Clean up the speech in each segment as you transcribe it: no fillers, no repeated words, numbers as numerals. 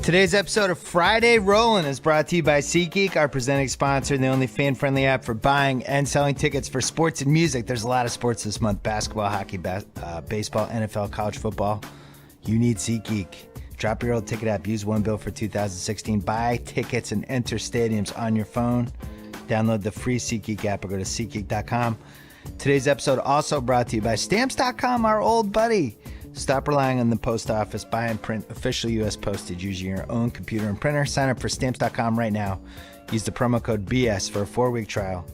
Today's episode of Friday Rollin' is brought to you by SeatGeek, our presenting sponsor and the only fan-friendly app for buying and selling tickets for sports and music. There's a lot of sports this month: basketball, hockey, baseball, NFL, college football. You need SeatGeek. Drop your old ticket app. Use One Bill for 2016. Buy tickets and enter stadiums on your phone. Download the free SeatGeek app or go to SeatGeek.com. Today's episode also brought to you by Stamps.com, our old buddy. Stop relying on the post office. Buy and print official U.S. postage using your own computer and printer. Sign up for Stamps.com right now. Use the promo code BS for a 4-week trial,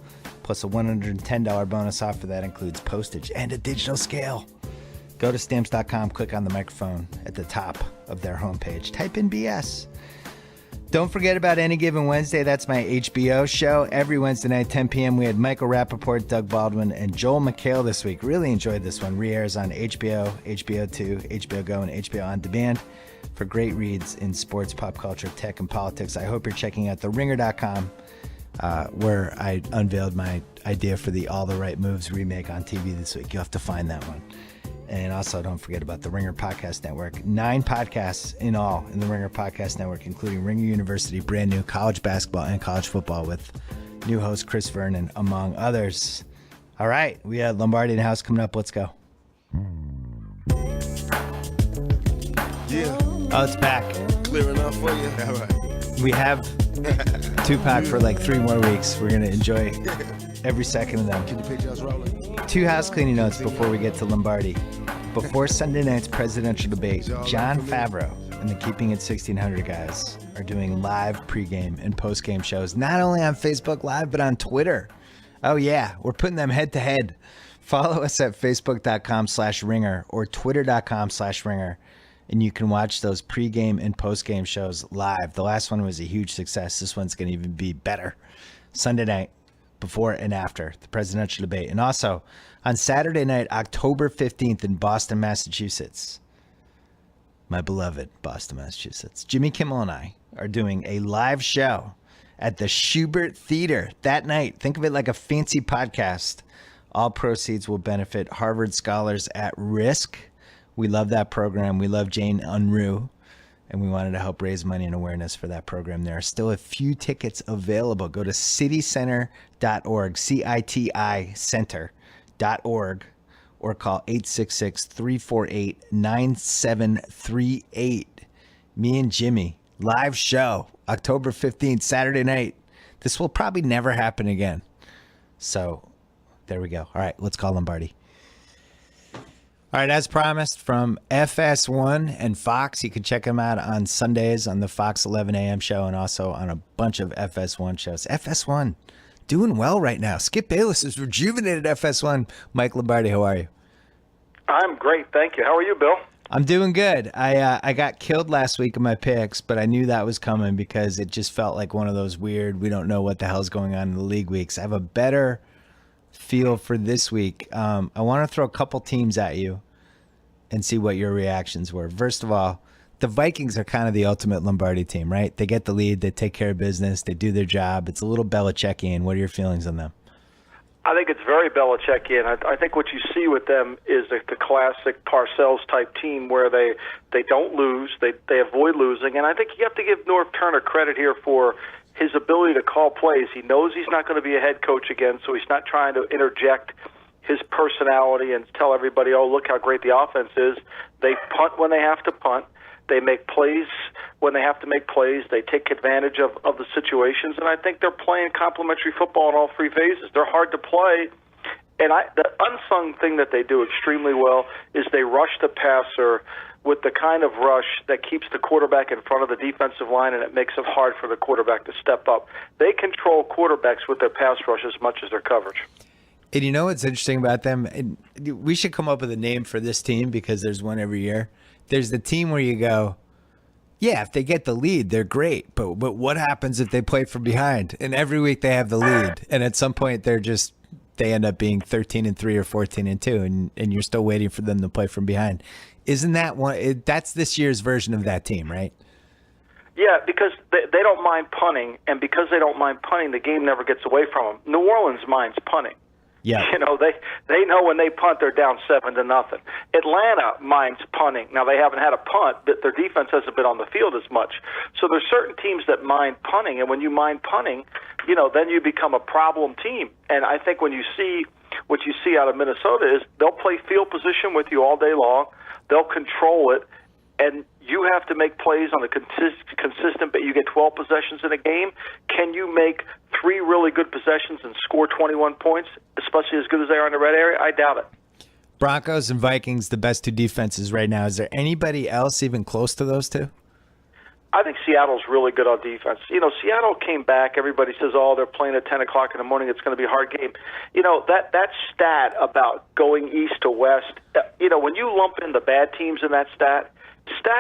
plus a $110 bonus offer that includes postage and a digital scale. Go to Stamps.com, click on the microphone at the top of their homepage. Type in BS. Don't forget about Any Given Wednesday. That's my HBO show. Every Wednesday night, 10 p.m., we had Michael Rappaport, Doug Baldwin, and Joel McHale this week. Really enjoyed this one. Re-airs on HBO, HBO 2, HBO Go, and HBO On Demand for great reads in sports, pop culture, tech, and politics. I hope you're checking out theringer.com, where I unveiled my idea for the All the Right Moves remake on TV this week. You'll have to find that one. And also, don't forget about the Ringer Podcast Network. 9 podcasts in all in the Ringer Podcast Network, including Ringer University, brand new college basketball and college football with new host Chris Vernon, among others. All right, we have Lombardi in the house coming up. Let's go. Yeah. Oh, it's back. Clear enough for you? All right. We have Tupac for like 3 more weeks. We're going to enjoy every second of them. Can you picture us rolling? 2 house cleaning notes before we get to Lombardi. Before Sunday night's presidential debate, Jon Favreau and the Keeping It 1600 guys are doing live pregame and postgame shows, not only on Facebook Live, but on Twitter. Oh yeah, we're putting them head to head. Follow us at facebook.com/ringer or twitter.com/ringer, and you can watch those pregame and postgame shows live. The last one was a huge success. This one's going to even be better. Sunday night, before and after the presidential debate. And also on Saturday night, October 15th in Boston, Massachusetts, my beloved Boston, Massachusetts, Jimmy Kimmel and I are doing a live show at the Schubert Theater that night. Think of it like a fancy podcast. All proceeds will benefit Harvard Scholars at Risk. We love that program. We love Jane Unruh, and we wanted to help raise money and awareness for that program. There are still a few tickets available. Go to citycenter.org, C-I-T-I center.org, or call 866-348-9738. Me and Jimmy, live show, October 15th, Saturday night. This will probably never happen again. So there we go. All right, let's call Lombardi. All right, as promised, from FS1 and Fox, you can check them out on Sundays on the Fox 11 a.m. show and also on a bunch of FS1 shows. FS1, doing well right now. Skip Bayless has rejuvenated FS1. Mike Lombardi, how are you? I'm great, thank you. How are you, Bill? I'm doing good. I got killed last week in my picks, but I knew that was coming because it just felt like one of those weird, we don't know what the hell's going on in the league weeks. I have a better feel for this week. I want to throw a couple teams at you and see what your reactions were. First of all, the Vikings are kind of the ultimate Lombardi team, right? They get the lead, they take care of business, they do their job. It's a little Belichickian. What are your feelings on them? I think it's very Belichickian. I think what you see with them is the classic Parcells-type team where they don't lose, they avoid losing, and I think you have to give Norv Turner credit here for his ability to call plays. He knows he's not going to be a head coach again, so he's not trying to interject his personality and tell everybody, oh, look how great the offense is. They punt when they have to punt. They make plays when they have to make plays. They take advantage of the situations, and I think they're playing complementary football in all 3 phases. They're hard to play, and the unsung thing that they do extremely well is they rush the passer with the kind of rush that keeps the quarterback in front of the defensive line, and it makes it hard for the quarterback to step up. They control quarterbacks with their pass rush as much as their coverage. And you know what's interesting about them? And we should come up with a name for this team because there's one every year. There's the team where you go, yeah, if they get the lead, they're great. But what happens if they play from behind? And every week they have the lead. And at some point they end up being 13-3 or 14-2, and you're still waiting for them to play from behind. Isn't that one? That's this year's version of that team, right? Yeah, because they don't mind punting, and because they don't mind punting, the game never gets away from them. New Orleans minds punting. Yeah. They know when they punt, they're down 7-0. Atlanta minds punting. Now, they haven't had a punt, but their defense hasn't been on the field as much. So there's certain teams that mind punting, and when you mind punting, then you become a problem team. And I think what you see out of Minnesota is they'll play field position with you all day long. They'll control it, and you have to make plays on a consistent, but you get 12 possessions in a game. Can you make 3 really good possessions and score 21 points, especially as good as they are in the red area? I doubt it. Broncos and Vikings, the best 2 defenses right now. Is there anybody else even close to those 2? I think Seattle's really good on defense. Seattle came back. Everybody says, they're playing at 10 o'clock in the morning. It's going to be a hard game. That stat about going east to west, when you lump in the bad teams in that stat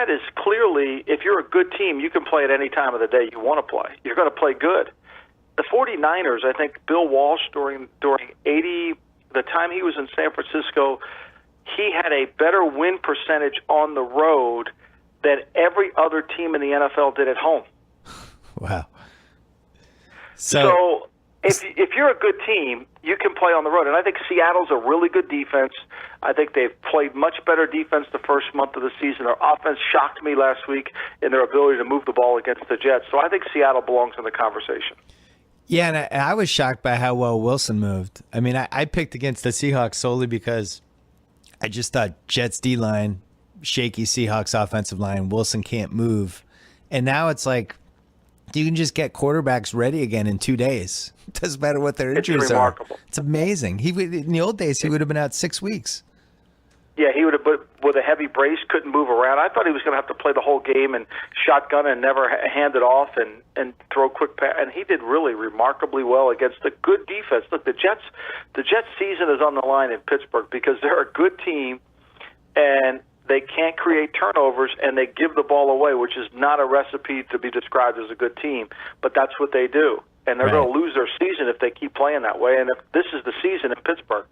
is clearly, if you're a good team, you can play at any time of the day you want to play. You're going to play good. The 49ers, I think Bill Walsh, during the time he was in San Francisco, he had a better win percentage on the road than every other team in the NFL did at home. Wow. So if you're a good team, you can play on the road. And I think Seattle's a really good defense. I think they've played much better defense the first month of the season. Their offense shocked me last week in their ability to move the ball against the Jets. So I think Seattle belongs in the conversation. Yeah, and I was shocked by how well Wilson moved. I mean, I picked against the Seahawks solely because I just thought Jets D-line, shaky Seahawks offensive line, Wilson can't move. And now it's like you can just get quarterbacks ready again in 2 days. It doesn't matter what their injuries it's remarkable. are. It's amazing. In the old days, he would have been out 6 weeks. Yeah, he would have, with a heavy brace, couldn't move around. I thought he was going to have to play the whole game and shotgun and never hand it off and throw quick pass. And he did really remarkably well against a good defense. Look, the Jets season is on the line in Pittsburgh because they're a good team, and they can't create turnovers, and they give the ball away, which is not a recipe to be described as a good team. But that's what they do. And they're going to lose their season if they keep playing that way. And if this is the season in Pittsburgh.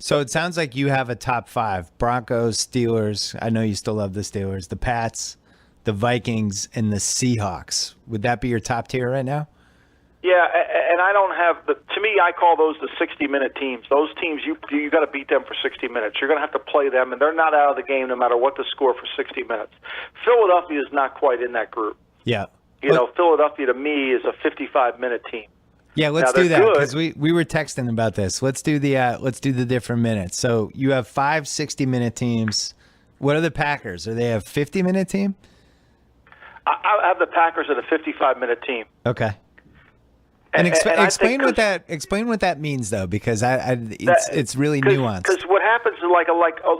So it sounds like you have a top 5. Broncos, Steelers. I know you still love the Steelers. The Pats, the Vikings, and the Seahawks. Would that be your top tier right now? Yeah, and I don't have to me, I call those the 60-minute teams. Those teams, you got to beat them for 60 minutes. You're going to have to play them, and they're not out of the game no matter what the score for 60 minutes. Philadelphia is not quite in that group. Yeah. Philadelphia to me is a 55-minute team. Yeah, let's do that because we were texting about this. Let's do the different minutes. So you have 5 60-minute teams. What are the Packers? Are they a 50-minute team? I have the Packers at a 55-minute team. Okay. And explain what that means though, because it's really nuanced. Because what happens is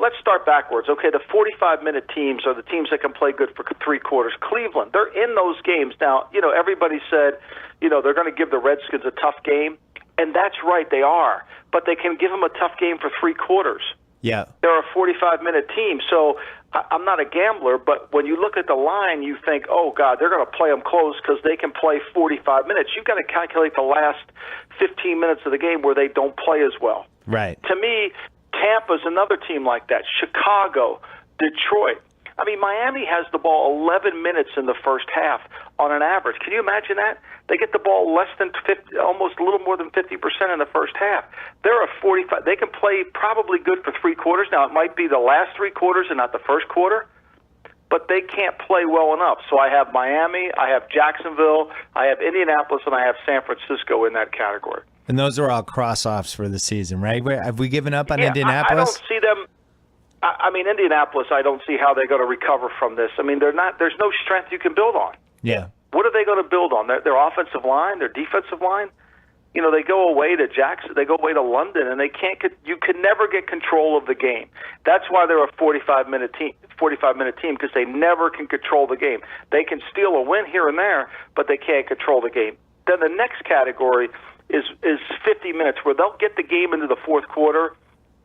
let's start backwards. Okay, the 45-minute teams are the teams that can play good for 3 quarters. Cleveland, they're in those games now. Everybody said, they're going to give the Redskins a tough game, and that's right, they are. But they can give them a tough game for 3 quarters. Yeah, they're a 45-minute team. So I'm not a gambler, but when you look at the line, you think, oh, God, they're going to play them close because they can play 45 minutes. You've got to calculate the last 15 minutes of the game where they don't play as well. Right. To me, Tampa's another team like that. Chicago, Detroit. I mean, Miami has the ball 11 minutes in the first half on an average. Can you imagine that? They get the ball less than 50, almost a little more than 50% in the first half. They're a 45. They can play probably good for 3 quarters. Now, it might be the last 3 quarters and not the first quarter, but they can't play well enough. So I have Miami, I have Jacksonville, I have Indianapolis, and I have San Francisco in that category. And those are all cross-offs for the season, right? Have we given up on Indianapolis? I don't see them. I mean, Indianapolis, I don't see how they're going to recover from this. I mean, there's no strength you can build on. Yeah. What are they going to build on? Their offensive line, their defensive line? They go away to Jackson, they go away to London, and they can't. You can never get control of the game. That's why they're a 45-minute team because they never can control the game. They can steal a win here and there, but they can't control the game. Then the next category is 50 minutes where they'll get the game into the fourth quarter,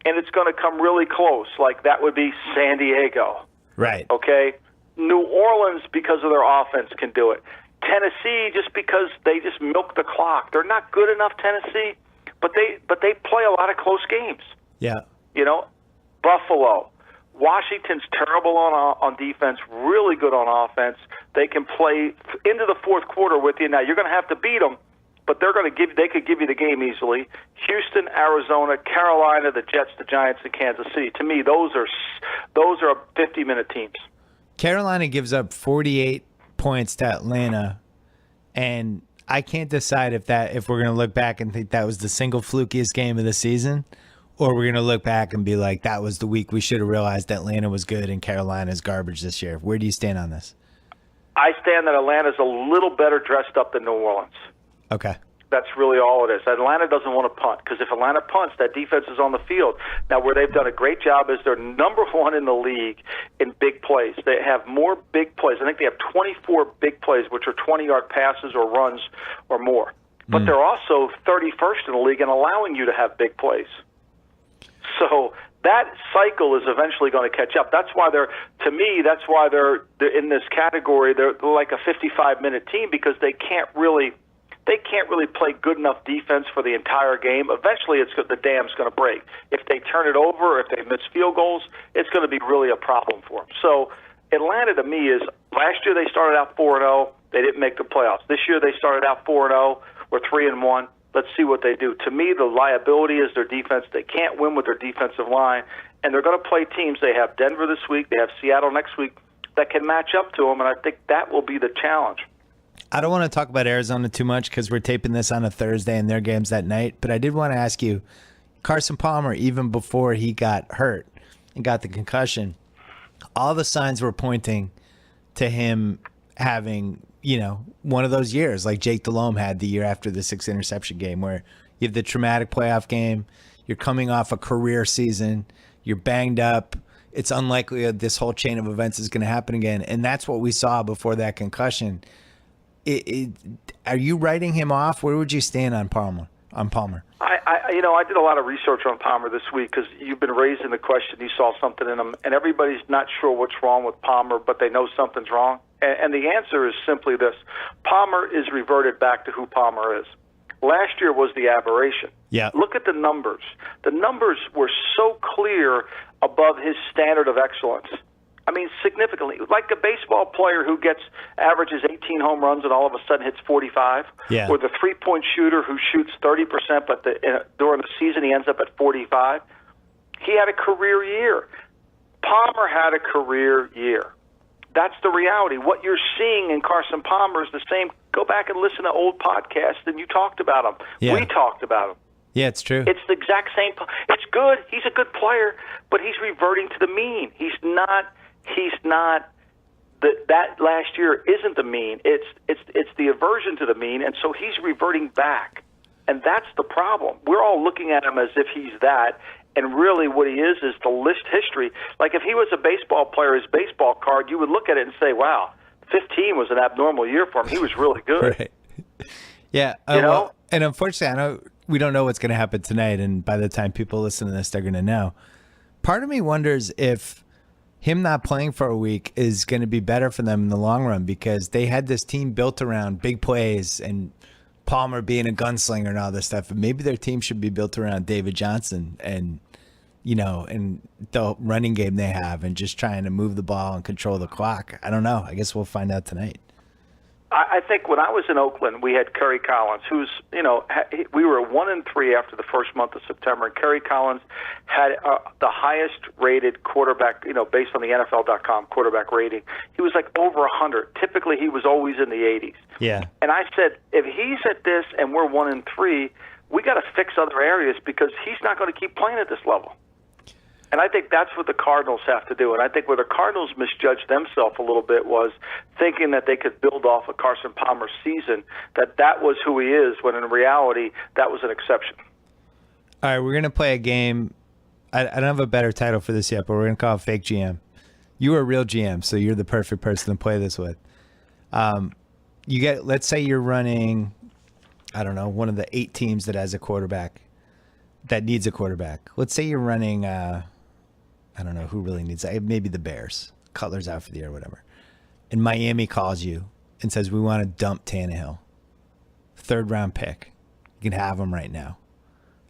and it's going to come really close. Like that would be San Diego. Right. Okay? New Orleans, because of their offense, can do it. Tennessee, just because they just milk the clock. They're not good enough, Tennessee, but they play a lot of close games. Yeah. Buffalo. Washington's terrible on defense, really good on offense. They can play into the fourth quarter with you. Now, you're going to have to beat them, but they could give you the game easily. Houston, Arizona, Carolina, the Jets, the Giants, and Kansas City. To me, those are 50-minute teams. Carolina gives up 48 points to Atlanta, and I can't decide if we're going to look back and think that was the single flukiest game of the season, or we're going to look back and be like, that was the week we should have realized Atlanta was good and Carolina's garbage this year. Where do you stand on this? I stand that Atlanta's a little better dressed up than New Orleans. Okay. That's really all it is. Atlanta doesn't want to punt, because if Atlanta punts, that defense is on the field. Now, where they've done a great job is they're number one in the league in big plays. They have more big plays. I think they have 24 big plays, which are 20-yard passes or runs or more. But they're also 31st in the league in allowing you to have big plays. So that cycle is eventually going to catch up. That's why they're in this category. They're like a 55-minute team, because they can't really play good enough defense for the entire game. Eventually, the dam's going to break. If they turn it over, if they miss field goals, it's going to be really a problem for them. So Atlanta, to me, is last year they started out 4-0. They didn't make the playoffs. This year they started out 4-0 or 3-1. Let's see what they do. To me, the liability is their defense. They can't win with their defensive line, and they're going to play teams. They have Denver this week. They have Seattle next week that can match up to them, and I think that will be the challenge. I don't want to talk about Arizona too much because we're taping this on a Thursday and their game's that night, but I did want to ask you, Carson Palmer, even before he got hurt and got the concussion, all the signs were pointing to him having, one of those years like Jake Delhomme had the year after the 6 interception game, where you have the traumatic playoff game, you're coming off a career season, you're banged up, it's unlikely that this whole chain of events is going to happen again, and that's what we saw before that concussion. Are you writing him off? Where would you stand on Palmer? I did a lot of research on Palmer this week, because you've been raising the question. You saw something in him, and everybody's not sure what's wrong with Palmer, but they know something's wrong. And the answer is simply this: Palmer is reverted back to who Palmer is. Last year was the aberration. Yeah. Look at the numbers. The numbers were so clear above his standard of excellence. I mean, significantly. Like a baseball player who averages 18 home runs and all of a sudden hits 45. Yeah. Or the three-point shooter who shoots 30%, but during the season he ends up at 45. He had a career year. Palmer had a career year. That's the reality. What you're seeing in Carson Palmer is the same. Go back and listen to old podcasts, and you talked about him. Yeah. We talked about him. Yeah, it's true. It's the exact same. It's good. He's a good player, but he's reverting to the mean. He's not. That last year isn't the mean. It's the aversion to the mean, and so he's reverting back, and that's the problem. We're all looking at him as if he's that, and really what he is the list history. Like if he was a baseball player, his baseball card, you would look at it and say, "Wow, 15 was an abnormal year for him. He was really good." Right. Yeah. Well, and unfortunately, I know we don't know what's going to happen tonight, and by the time people listen to this, they're going to know. Part of me wonders if him not playing for a week is going to be better for them in the long run, because they had this team built around big plays and Palmer being a gunslinger and all this stuff. And maybe their team should be built around David Johnson and, and the running game they have and just trying to move the ball and control the clock. I don't know. I guess we'll find out tonight. I think when I was in Oakland, we had Kerry Collins, who's, we were 1-3 after the first month of September, and Kerry Collins had the highest rated quarterback, based on the NFL.com quarterback rating. He was like over 100. Typically, he was always in the 80s. Yeah. And I said, if he's at this and we're 1-3, we got to fix other areas, because he's not going to keep playing at this level. And I think that's what the Cardinals have to do. And I think where the Cardinals misjudged themselves a little bit was thinking that they could build off of Carson Palmer's season, that was who he is, when in reality, that was an exception. All right, we're going to play a game. I don't have a better title for this yet, but we're going to call it Fake GM. You are a real GM, so you're the perfect person to play this with. Let's say you're running, I don't know, one of the 8 teams that has a quarterback, that needs a quarterback. Let's say you're running, I don't know who really needs that. Maybe the Bears. Cutler's out for the year, whatever. And Miami calls you and says, we want to dump Tannehill. 3rd round pick. You can have him right now.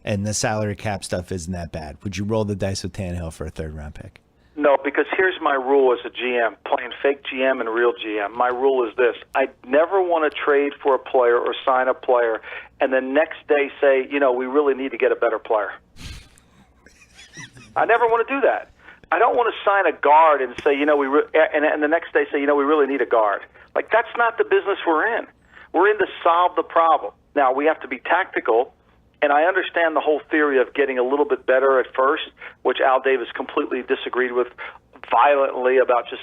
And the salary cap stuff isn't that bad. Would you roll the dice with Tannehill for a 3rd round pick? No, because here's my rule as a GM, playing fake GM and real GM. My rule is this. I never want to trade for a player or sign a player and the next day say, we really need to get a better player. I never want to do that. I don't want to sign a guard and say, and the next day say, we really need a guard. Like, that's not the business we're in. We're in to solve the problem. Now, we have to be tactical, and I understand the whole theory of getting a little bit better at first, which Al Davis completely disagreed with violently about just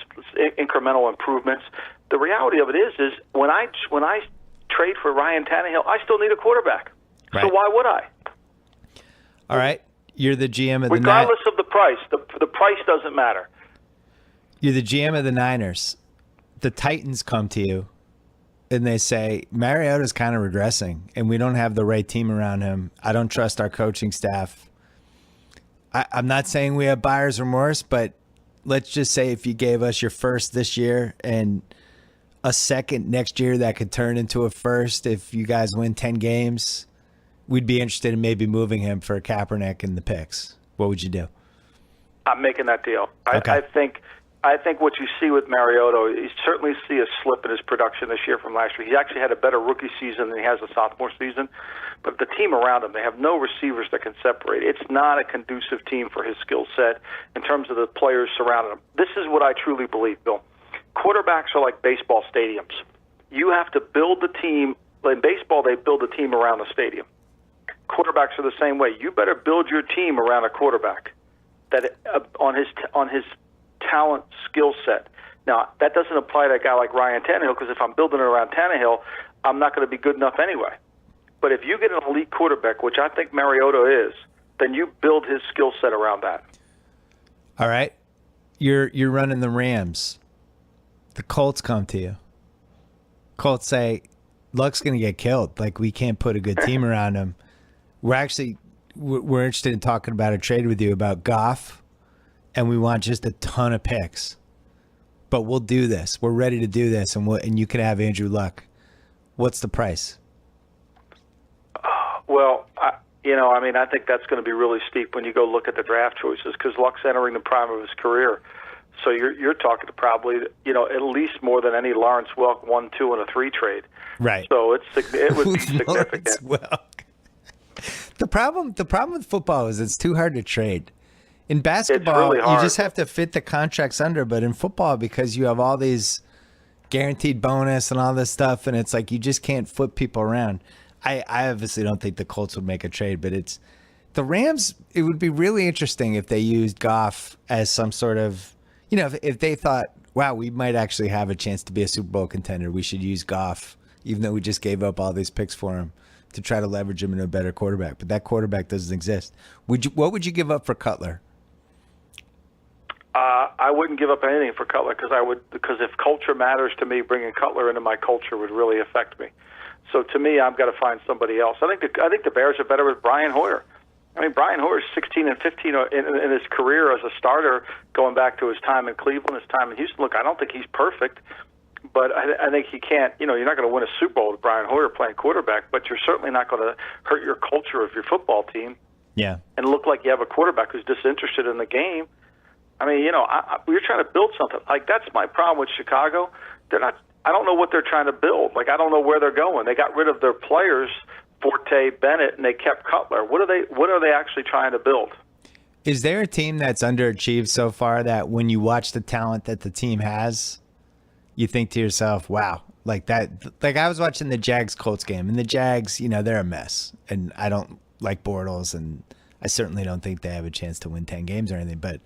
incremental improvements. The reality of it is when I trade for Ryan Tannehill, I still need a quarterback. Right. So why would I? All right. You're the GM of the Regardless of the price. The price doesn't matter. You're the GM of the Niners. The Titans come to you, and they say, Mariota's kind of regressing, and we don't have the right team around him. I don't trust our coaching staff. I'm not saying we have buyer's remorse, but let's just say if you gave us your first this year and a second next year that could turn into a first if you guys win 10 games, we'd be interested in maybe moving him for Kaepernick and the picks. What would you do? I'm making that deal. Okay. I think what you see with Mariota, you certainly see a slip in his production this year from last year. He actually had a better rookie season than he has a sophomore season. But the team around him, they have no receivers that can separate. It's not a conducive team for his skill set in terms of the players surrounding him. This is what I truly believe, Bill. Quarterbacks are like baseball stadiums. You have to build the team. In baseball, they build a team around the stadium. Quarterbacks are the same way. You better build your team around a quarterback that on his talent skill set. Now, that doesn't apply to a guy like Ryan Tannehill, because if I'm building it around Tannehill, I'm not going to be good enough anyway. But if you get an elite quarterback, which I think Mariota is, then you build his skill set around that. All right. You're running the Rams. The Colts come to you. Colts say, Luck's going to get killed. Like, we can't put a good team around him. We're interested in talking about a trade with you about Goff, and we want just a ton of picks. But we'll do this. We're ready to do this, and you can have Andrew Luck. What's the price? Well, I think that's going to be really steep when you go look at the draft choices, because Luck's entering the prime of his career. So you're talking to probably, at least more than any Lawrence Welk 1, 2, and a 3 trade. Right. So it would be significant. The problem with football is it's too hard to trade. In basketball, really hard. You just have to fit the contracts under. But in football, because you have all these guaranteed bonus and all this stuff, and it's like you just can't flip people around. I obviously don't think the Colts would make a trade, but it's the Rams. It would be really interesting if they used Goff as some sort of, if they thought, wow, we might actually have a chance to be a Super Bowl contender. We should use Goff, even though we just gave up all these picks for him, to try to leverage him into a better quarterback. But that quarterback doesn't exist. What would you give up for Cutler? I wouldn't give up anything for Cutler, because if culture matters to me, bringing Cutler into my culture would really affect me. So to me, I've got to find somebody else. I think the Bears are better with Brian Hoyer. I mean, Brian Hoyer is 16 and 15 in his career as a starter, going back to his time in Cleveland, his time in Houston. Look, I don't think he's perfect, but I think he can't. You're not going to win a Super Bowl with Brian Hoyer playing quarterback, but you're certainly not going to hurt your culture of your football team. Yeah. And look like you have a quarterback who's disinterested in the game. I mean, we're trying to build something. Like, that's my problem with Chicago. They're not. I don't know what they're trying to build. Like, I don't know where they're going. They got rid of their players, Forte, Bennett, and they kept Cutler. What are they actually trying to build? Is there a team that's underachieved so far that when you watch the talent that the team has, you think to yourself, wow, like that? Like, I was watching the Jags-Colts game, and the Jags, they're a mess. And I don't like Bortles, and I certainly don't think they have a chance to win 10 games or anything. But,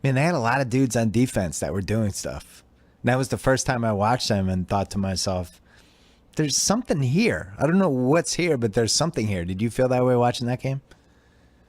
man, they had a lot of dudes on defense that were doing stuff. And that was the first time I watched them and thought to myself, there's something here. I don't know what's here, but there's something here. Did you feel that way watching that game?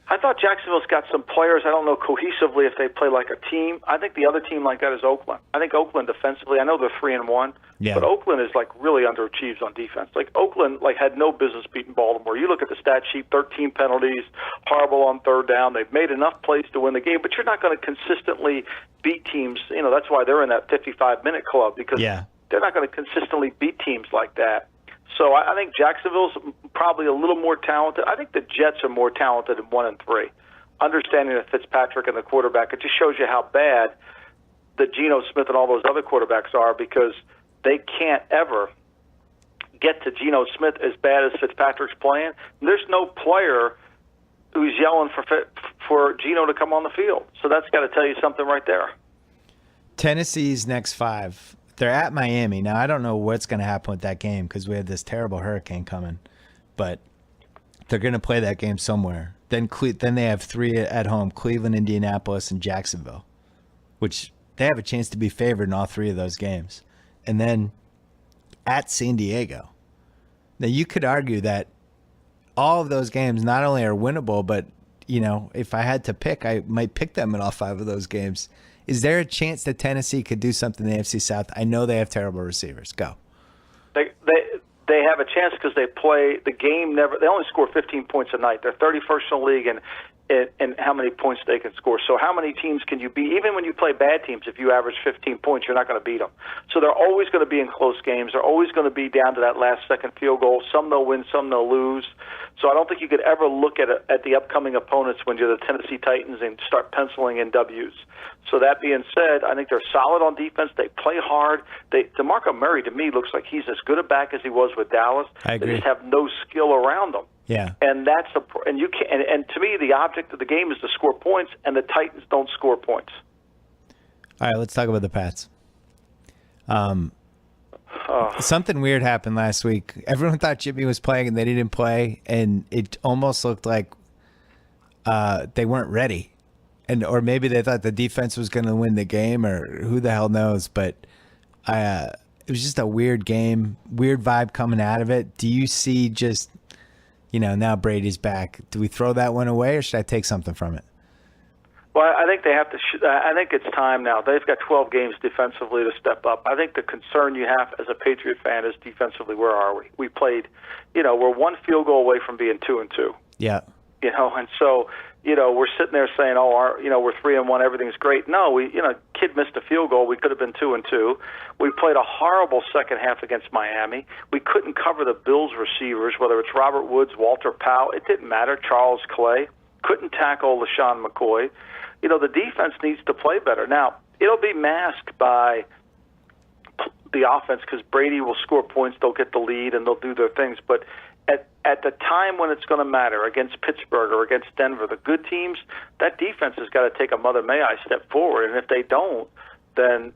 I thought Jacksonville's got some players, I don't know cohesively if they play like a team. I think the other team like that is Oakland. I think Oakland defensively, I know they're 3-1, but Oakland is really underachieves on defense. Like, Oakland had no business beating Baltimore. You look at the stat sheet, 13 penalties, horrible on third down. They've made enough plays to win the game, but you're not going to consistently beat teams. That's why they're in that 55-minute club, because they're not going to consistently beat teams like that. So I think Jacksonville's probably a little more talented. I think the Jets are more talented in 1 and 3. understanding that Fitzpatrick and the quarterback, it just shows you how bad that Geno Smith and all those other quarterbacks are, because they can't ever get to Geno Smith as bad as Fitzpatrick's playing. There's no player who's yelling for Geno to come on the field. So that's got to tell you something right there. Tennessee's next 5. They're at Miami. Now, I don't know what's going to happen with that game because we have this terrible hurricane coming. But they're going to play that game somewhere. Then they have 3 at home, Cleveland, Indianapolis, and Jacksonville, which they have a chance to be favored in all 3 of those games. And then at San Diego. Now, you could argue that all of those games not only are winnable, but, if I had to pick, I might pick them in all 5 of those games. Is there a chance that Tennessee could do something in the AFC South? I know they have terrible receivers. Go. They have a chance because they play the game they only score 15 points a night. They're 31st in the league in how many points they can score. So how many teams can you beat? Even when you play bad teams, if you average 15 points, you're not going to beat them. So they're always going to be in close games. They're always going to be down to that last-second field goal. Some they'll win, some they'll lose. So I don't think you could ever look at the upcoming opponents when you're the Tennessee Titans and start penciling in W's. So that being said, I think they're solid on defense. They play hard. DeMarco Murray, to me, looks like he's as good a back as he was with Dallas. I agree. They just have no skill around them. Yeah. And you can and to me, the object of the game is to score points, and the Titans don't score points. All right, let's talk about the Pats. Something weird happened last week. Everyone thought Jimmy was playing, and they didn't play, and it almost looked like they weren't ready, or maybe they thought the defense was going to win the game, or who the hell knows. But it was just a weird game, weird vibe coming out of it. Do you see just, now Brady's back? Do we throw that one away, or should I take something from it? Well, I think they have to. I think it's time now. They've got 12 games defensively to step up. I think the concern you have as a Patriot fan is defensively. Where are we? We played. We're 1 field goal away from being 2-2. Yeah. And so we're sitting there saying, we're 3-1, everything's great. No, kid missed a field goal. We could have been 2-2. We played a horrible second half against Miami. We couldn't cover the Bills receivers, whether it's Robert Woods, Walter Powell. It didn't matter. Charles Clay couldn't tackle LaShawn McCoy. The defense needs to play better. Now, it'll be masked by the offense because Brady will score points, they'll get the lead, and they'll do their things. But at the time when it's going to matter, against Pittsburgh or against Denver, the good teams, that defense has got to take a Mother May I step forward. And if they don't, then,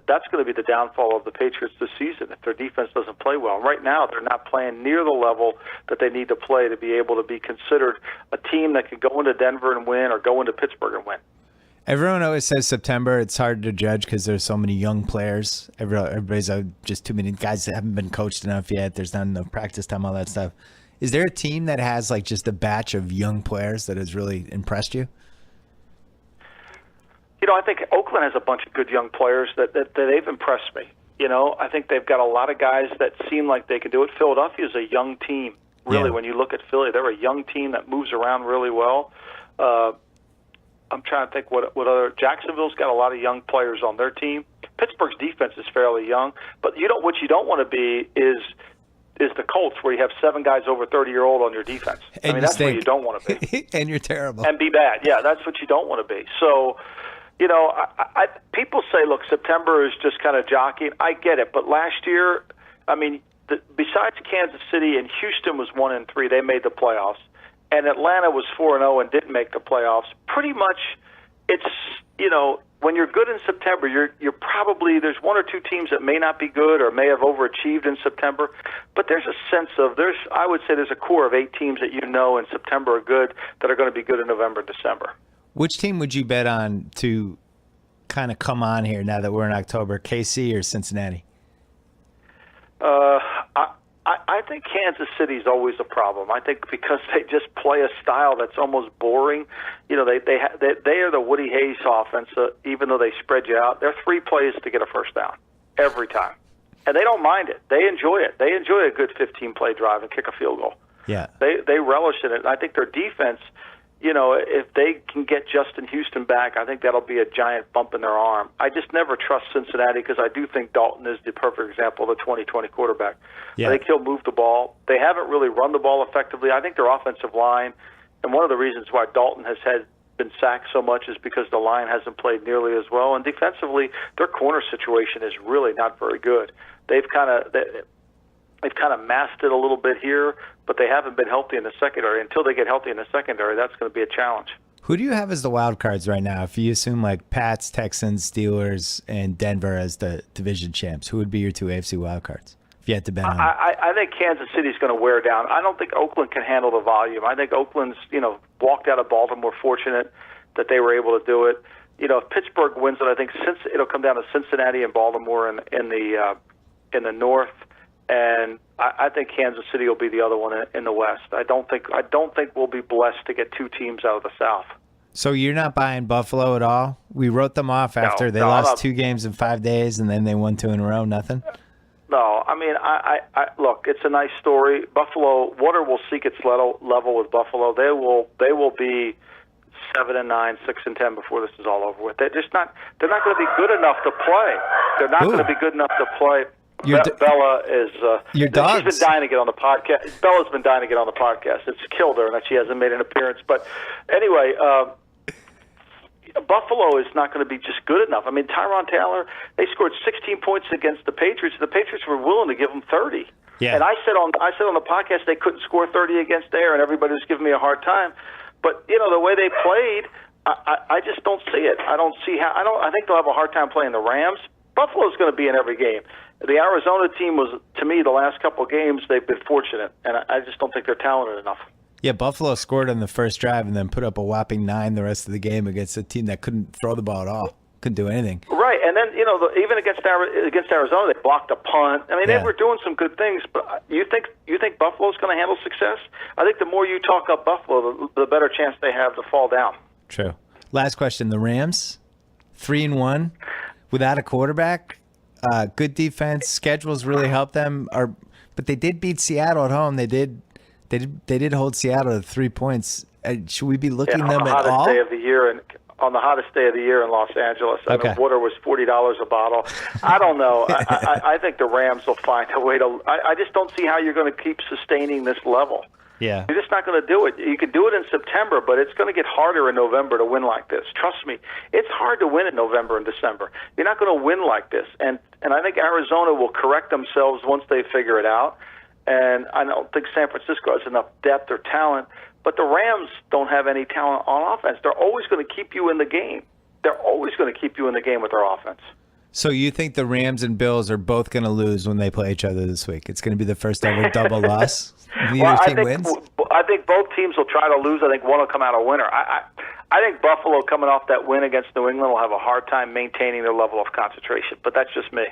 that's going to be the downfall of the Patriots this season if their defense doesn't play well. And right now, they're not playing near the level that they need to play to be able to be considered a team that can go into Denver and win or go into Pittsburgh and win. Everyone always says September, it's hard to judge because there's so many young players. Everybody's just too many guys that haven't been coached enough yet. There's not enough practice time, all that stuff. Is there a team that has just a batch of young players that has really impressed you? I think Oakland has a bunch of good young players that they've impressed me. I think they've got a lot of guys that seem like they can do it. Philadelphia's a young team, really. Yeah. When you look at Philly, they're a young team that moves around really well. I'm trying to think what other. Jacksonville's got a lot of young players on their team. Pittsburgh's defense is fairly young, but what you don't want to be is the Colts, where you have 7 guys over 30-year-old on your defense. And that's where you don't want to be. And you're terrible. And be bad. Yeah, that's what you don't want to be. So, people say, look, September is just kind of jockeying. I get it, but last year, besides Kansas City and Houston was 1-3, they made the playoffs. And Atlanta was 4-0 and didn't make the playoffs. Pretty much, it's when you're good in September, you're probably there's 1 or 2 teams that may not be good or may have overachieved in September, but there's a sense of I would say there's a core of 8 teams that in September are good that are going to be good in November and December. Which team would you bet on to kind of come on here now that we're in October, KC or Cincinnati? I think Kansas City is always a problem. I think because they just play a style that's almost boring. They are the Woody Hayes offense. Even though they spread you out, they're 3 plays to get a first down every time, and they don't mind it. They enjoy it. They enjoy a good 15-play drive and kick a field goal. Yeah, they relish in it. And I think their defense. If they can get Justin Houston back, I think that'll be a giant bump in their arm. I just never trust Cincinnati because I do think Dalton is the perfect example of the 2020 quarterback. Yeah. I think he'll move the ball. They haven't really run the ball effectively. I think their offensive line And one of the reasons why Dalton has been sacked so much is because the line hasn't played nearly as well. And defensively, their corner situation is really not very good. They've kind of masked it a little bit here, but they haven't been healthy in the secondary. Until they get healthy in the secondary, that's going to be a challenge. Who do you have as the wild cards right now? If you assume like Pats, Texans, Steelers, and Denver as the division champs, who would be your two AFC wild cards? If you had to bet on I think Kansas City's going to wear down. I don't think Oakland can handle the volume. I think Oakland's, walked out of Baltimore fortunate that they were able to do it. If Pittsburgh wins it, I think it'll come down to Cincinnati and Baltimore in the North, and I think Kansas City will be the other one in the West. I don't think we'll be blessed to get two teams out of the South. So you're not buying Buffalo at all? We wrote them off after they lost 2 games in 5 days, and then they won 2 in a row. Nothing. No, I mean, I look. It's a nice story. Buffalo, water will seek its level with Buffalo. They will be 7-9, 6-10 before this is all over with. They're not going to be good enough to play. They're not going to be good enough to play. Bella is. Your dogs. She's been dying to get on the podcast. Bella's been dying to get on the podcast. It's killed her that she hasn't made an appearance. But anyway, Buffalo is not going to be just good enough. I mean, Tyrod Taylor, they scored 16 points against the Patriots. The Patriots were willing to give them 30. Yeah. And I said on the podcast they couldn't score 30 against there, and everybody was giving me a hard time. But the way they played, I just don't see it. I don't see how. I think they'll have a hard time playing the Rams. Buffalo's going to be in every game. The Arizona team was, to me, the last couple of games they've been fortunate, and I just don't think they're talented enough. Yeah, Buffalo scored on the first drive and then put up a whopping 9 the rest of the game against a team that couldn't throw the ball at all, couldn't do anything. Right, and then even against Arizona, they blocked a punt. I mean, they were doing some good things. But you think Buffalo's going to handle success? I think the more you talk up Buffalo, the better chance they have to fall down. True. Last question: the Rams, 3-1, without a quarterback. Good defense. Schedules really helped them. But they did beat Seattle at home. They did hold Seattle to 3 points. Should we be looking them at all? On the hottest day of the year in Los Angeles, Okay. I mean, water was $40 a bottle. I don't know. I think the Rams will find a way to. I just don't see how you're going to keep sustaining this level. Yeah. You're just not going to do it. You can do it in September, but it's going to get harder in November to win like this. Trust me, it's hard to win in November and December. You're not going to win like this. And I think Arizona will correct themselves once they figure it out. And I don't think San Francisco has enough depth or talent. But the Rams don't have any talent on offense. They're always going to keep you in the game. They're always going to keep you in the game with their offense. So you think the Rams and Bills are both going to lose when they play each other this week? It's going to be the first ever double loss? Neither team wins? I think both teams will try to lose. I think one will come out a winner. I think Buffalo, coming off that win against New England, will have a hard time maintaining their level of concentration. But that's just me.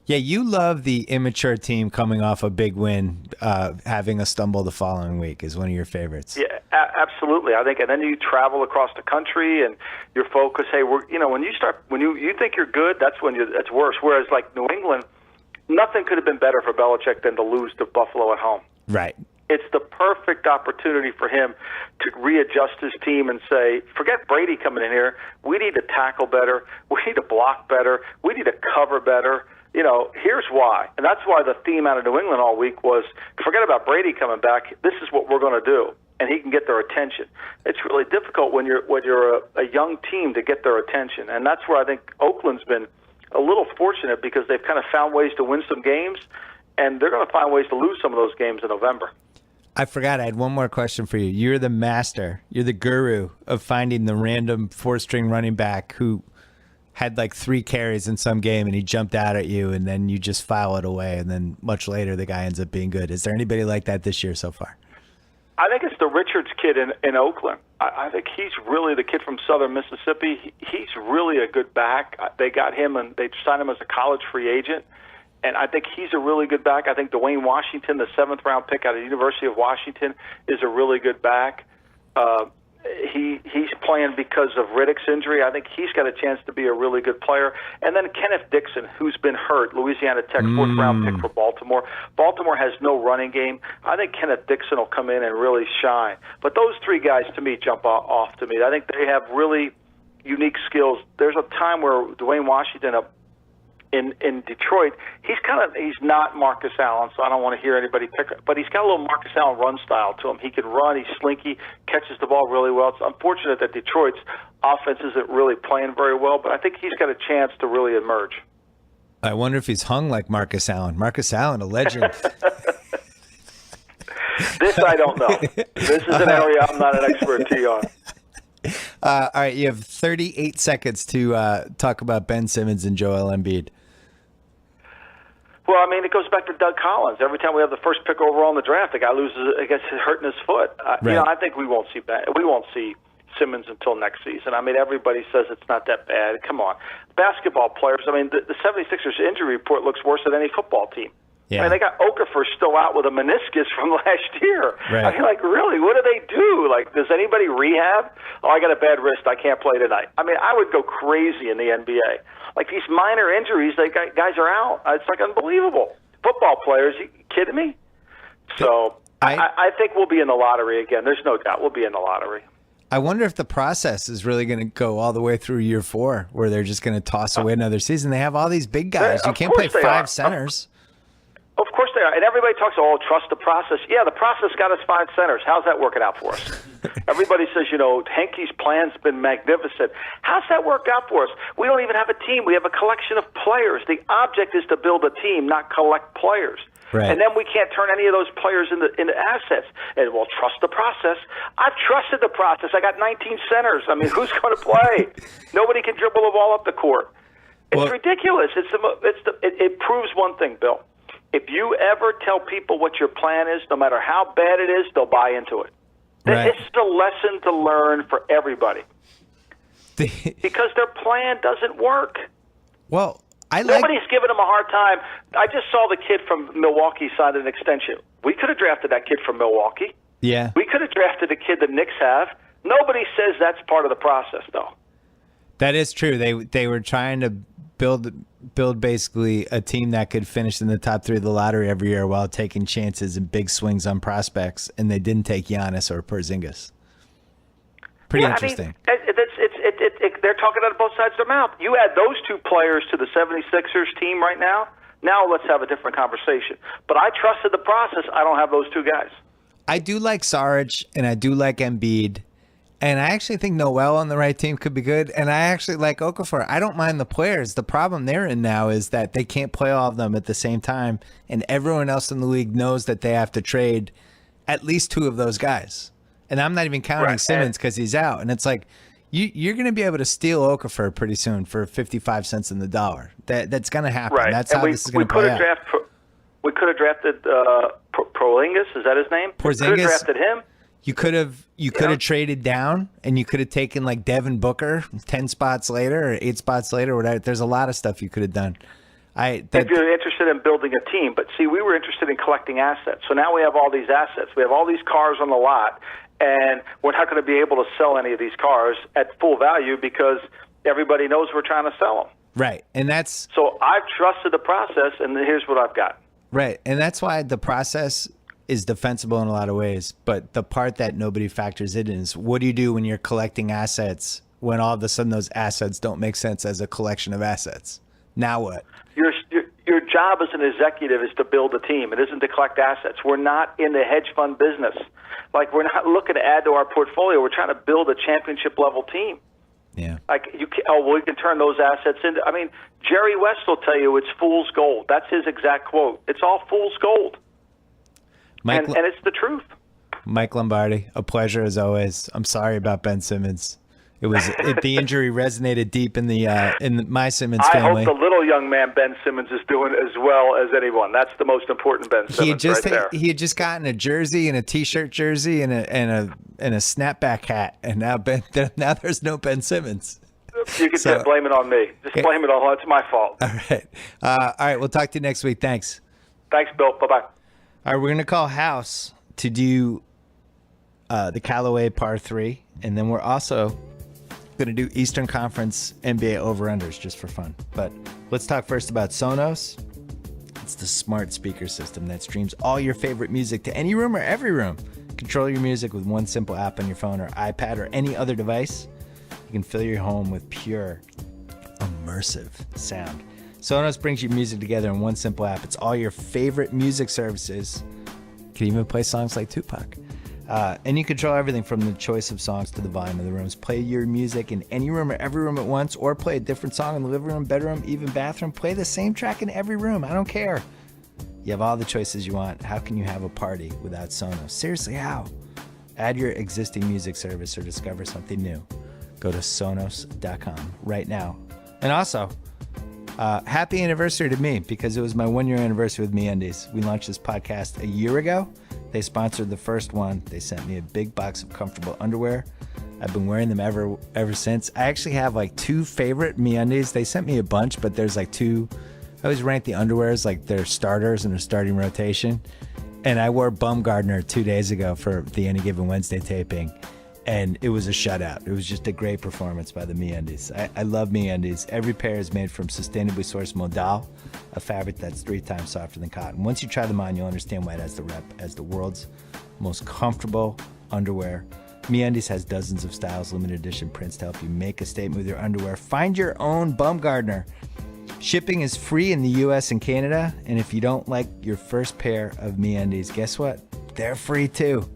Yeah, you love the immature team coming off a big win, having a stumble the following week is one of your favorites. Yeah, absolutely. I think, and then you travel across the country, and your focus. Hey, when you think you're good, that's worse. Whereas like New England, nothing could have been better for Belichick than to lose to Buffalo at home. Right. It's the perfect opportunity for him to readjust his team and say, forget Brady coming in here. We need to tackle better. We need to block better. We need to cover better. Here's why. And that's why the theme out of New England all week was, forget about Brady coming back. This is what we're going to do. And he can get their attention. It's really difficult when you're a young team to get their attention. And that's where I think Oakland's been a little fortunate, because they've kind of found ways to win some games, and they're going to find ways to lose some of those games in November. I forgot. I had one more question for you. You're the master. You're the guru of finding the random 4-string running back who had like 3 carries in some game and he jumped out at you, and then you just file it away, and then much later the guy ends up being good. Is there anybody like that this year so far? I think it's the Richards kid in Oakland. I think he's really the kid from Southern Mississippi. He's really a good back. They got him, and they signed him as a college free agent. And I think he's a really good back. I think Dwayne Washington, the 7th-round pick out of the University of Washington, is a really good back. He's playing because of Riddick's injury. I think he's got a chance to be a really good player. And then Kenneth Dixon, who's been hurt, Louisiana Tech 4th-round pick for Baltimore. Baltimore has no running game. I think Kenneth Dixon will come in and really shine. But those 3 guys, to me, jump off to me. I think they have really unique skills. There's a time where Dwayne Washington, in Detroit, he's not Marcus Allen, so I don't want to hear anybody pick it, but he's got a little Marcus Allen run style to him. He can run, he's slinky, catches the ball really well. It's unfortunate that Detroit's offense isn't really playing very well, but I think he's got a chance to really emerge. I wonder if he's hung like Marcus Allen. Marcus Allen, a legend. This I don't know. This is an area I'm not an expertise on. All right, you have 38 seconds to talk about Ben Simmons and Joel Embiid. Well, I mean, it goes back to Doug Collins. Every time we have the first pick overall in the draft, the guy loses, gets hurting his foot. Right. I think we won't see Simmons until next season. I mean, everybody says it's not that bad. Come on. Basketball players, I mean, the 76ers injury report looks worse than any football team. Yeah. I mean, they got Okafor still out with a meniscus from last year. Right. I mean, like, really, what do they do? Like, does anybody rehab? Oh, I got a bad wrist. I can't play tonight. I mean, I would go crazy in the NBA. Like, these minor injuries, guys are out. It's, like, unbelievable. Football players, you kidding me? So I think we'll be in the lottery again. There's no doubt we'll be in the lottery. I wonder if the process is really going to go all the way through year 4, where they're just going to toss away another season. They have all these big guys. You can't play 5 centers. Of course they are. And everybody talks, trust the process. Yeah, the process got us 5 centers. How's that working out for us? Everybody says, Henke's plan's been magnificent. How's that worked out for us? We don't even have a team. We have a collection of players. The object is to build a team, not collect players. Right. And then we can't turn any of those players into assets. And, trust the process. I've trusted the process. I got 19 centers. I mean, who's going to play? Nobody can dribble the ball up the court. It's ridiculous. It proves one thing, Bill. If you ever tell people what your plan is, no matter how bad it is, they'll buy into it. Right. It's the lesson to learn for everybody. Because their plan doesn't work. Well, nobody's giving them a hard time. I just saw the kid from Milwaukee sign an extension. We could have drafted that kid from Milwaukee. Yeah. We could have drafted the kid the Knicks have. Nobody says that's part of the process, though. That is true. They were trying to build basically a team that could finish in the top 3 of the lottery every year while taking chances and big swings on prospects, and they didn't take Giannis or Porzingis. Pretty interesting. I mean, they're talking out of both sides of their mouth. You add those 2 players to the 76ers team right now, let's have a different conversation. But I trusted the process. I don't have those 2 guys. I do like Saric, and I do like Embiid. And I actually think Noel on the right team could be good. And I actually like Okafor. I don't mind the players. The problem they're in now is that they can't play all of them at the same time. And everyone else in the league knows that they have to trade at least 2 of those guys. And I'm not even counting Simmons because he's out. And it's like, you're going to be able to steal Okafor pretty soon for 55 cents in the dollar. That's going to happen. Right. That's how this is going to play out. We could have drafted Porzingis. Is that his name? Porzingis. Could have drafted him. You could have traded down, and you could have taken like Devin Booker 10 spots later or 8 spots later. Whatever. There's a lot of stuff you could have done. If you're interested in building a team, but see, we were interested in collecting assets. So now we have all these assets. We have all these cars on the lot, and we're not going to be able to sell any of these cars at full value because everybody knows we're trying to sell them. Right, and that's so I've trusted the process, and here's what I've got. Right, and that's why the process is defensible in a lot of ways, but the part that nobody factors in is what do you do when you're collecting assets when all of a sudden those assets don't make sense as a collection of assets? Now what? Your job as an executive is to build a team. It isn't to collect assets. We're not in the hedge fund business. Like, we're not looking to add to our portfolio. We're trying to build a championship level team. Yeah. Like, we can turn those assets into. I mean, Jerry West will tell you it's fool's gold. That's his exact quote. It's all fool's gold. And it's the truth. Mike Lombardi, a pleasure as always. I'm sorry about Ben Simmons. The injury resonated deep in my Simmons family. I hope the little young man Ben Simmons is doing as well as anyone. That's the most important Ben Simmons right there. He had just gotten a jersey and a T-shirt jersey and a snapback hat, and now there's no Ben Simmons. You can blame it on me. Just blame it on. It's my fault. All right. All right. We'll talk to you next week. Thanks. Thanks, Bill. Bye-bye. All right. We're going to call House to do the Callaway Par 3, and then we're also going to do Eastern Conference NBA over-unders just for fun. But let's talk first about Sonos. It's the smart speaker system that streams all your favorite music to any room or every room. Control your music with one simple app on your phone or iPad or any other device. You can fill your home with pure, immersive sound. Sonos brings your music together in one simple app. It's all your favorite music services. You can even play songs like Tupac. And you control everything from the choice of songs to the volume of the rooms. Play your music in any room or every room at once, or play a different song in the living room, bedroom, even bathroom. Play the same track in every room. I don't care. You have all the choices you want. How can you have a party without Sonos? Seriously, how? Add your existing music service or discover something new. Go to Sonos.com right now. And also, happy anniversary to me, because it was my 1-year anniversary with MeUndies. We launched this podcast a year ago. They sponsored the first one. They sent me a big box of comfortable underwear. I've been wearing them ever since. I actually have like 2 favorite MeUndies. They sent me a bunch, but there's like 2. I always rank the underwear as like their starters and their starting rotation. And I wore Bumgardner 2 days ago for the Any Given Wednesday taping, and it was a shutout. It was just a great performance by the MeUndies. I love MeUndies. Every pair is made from sustainably sourced modal, a fabric that's 3 times softer than cotton. Once you try them on, you'll understand why it has the rep as the world's most comfortable underwear. MeUndies has dozens of styles, limited edition prints to help you make a statement with your underwear. Find your own Bumgardner. Shipping is free in the U.S. and Canada, and if you don't like your first pair of MeUndies, guess what? They're free too.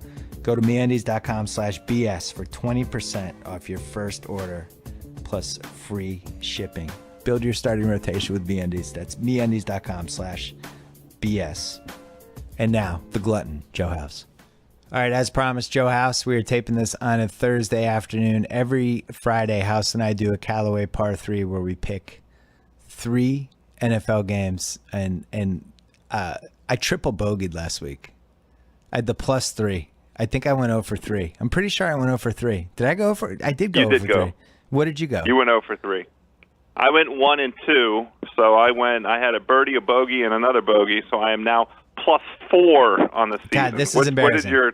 Go to MeUndies.com/BS for 20% off your first order, plus free shipping. Build your starting rotation with MeUndies. That's MeUndies.com/BS. And now, the glutton, Joe House. All right, as promised, Joe House, we are taping this on a Thursday afternoon. Every Friday, House and I do a Callaway Par 3 where we pick 3 NFL games, and I triple bogeyed last week. I had the +3. I think I went 0 for 3. I'm pretty sure I went 0 for 3. Did I go for? I did go 0 for 3. What did you go? You went 0 for 3. I went 1 and 2, so I had a birdie, a bogey, and another bogey, so I am now +4 on the season. God, this is embarrassing. What is your?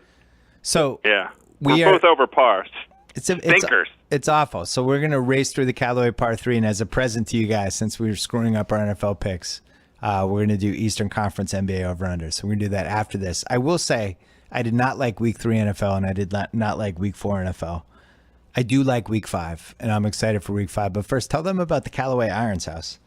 So yeah, we're both over par. Thinkers. It's awful. So we're gonna race through the Callaway Par 3, and as a present to you guys, since we were screwing up our NFL picks, we're gonna do Eastern Conference NBA over/under. So we're gonna do that after this. I will say I did not like Week 3 NFL, and I did not like Week 4 NFL. I do like Week 5, and I'm excited for Week 5. But first, tell them about the Callaway Irons, House.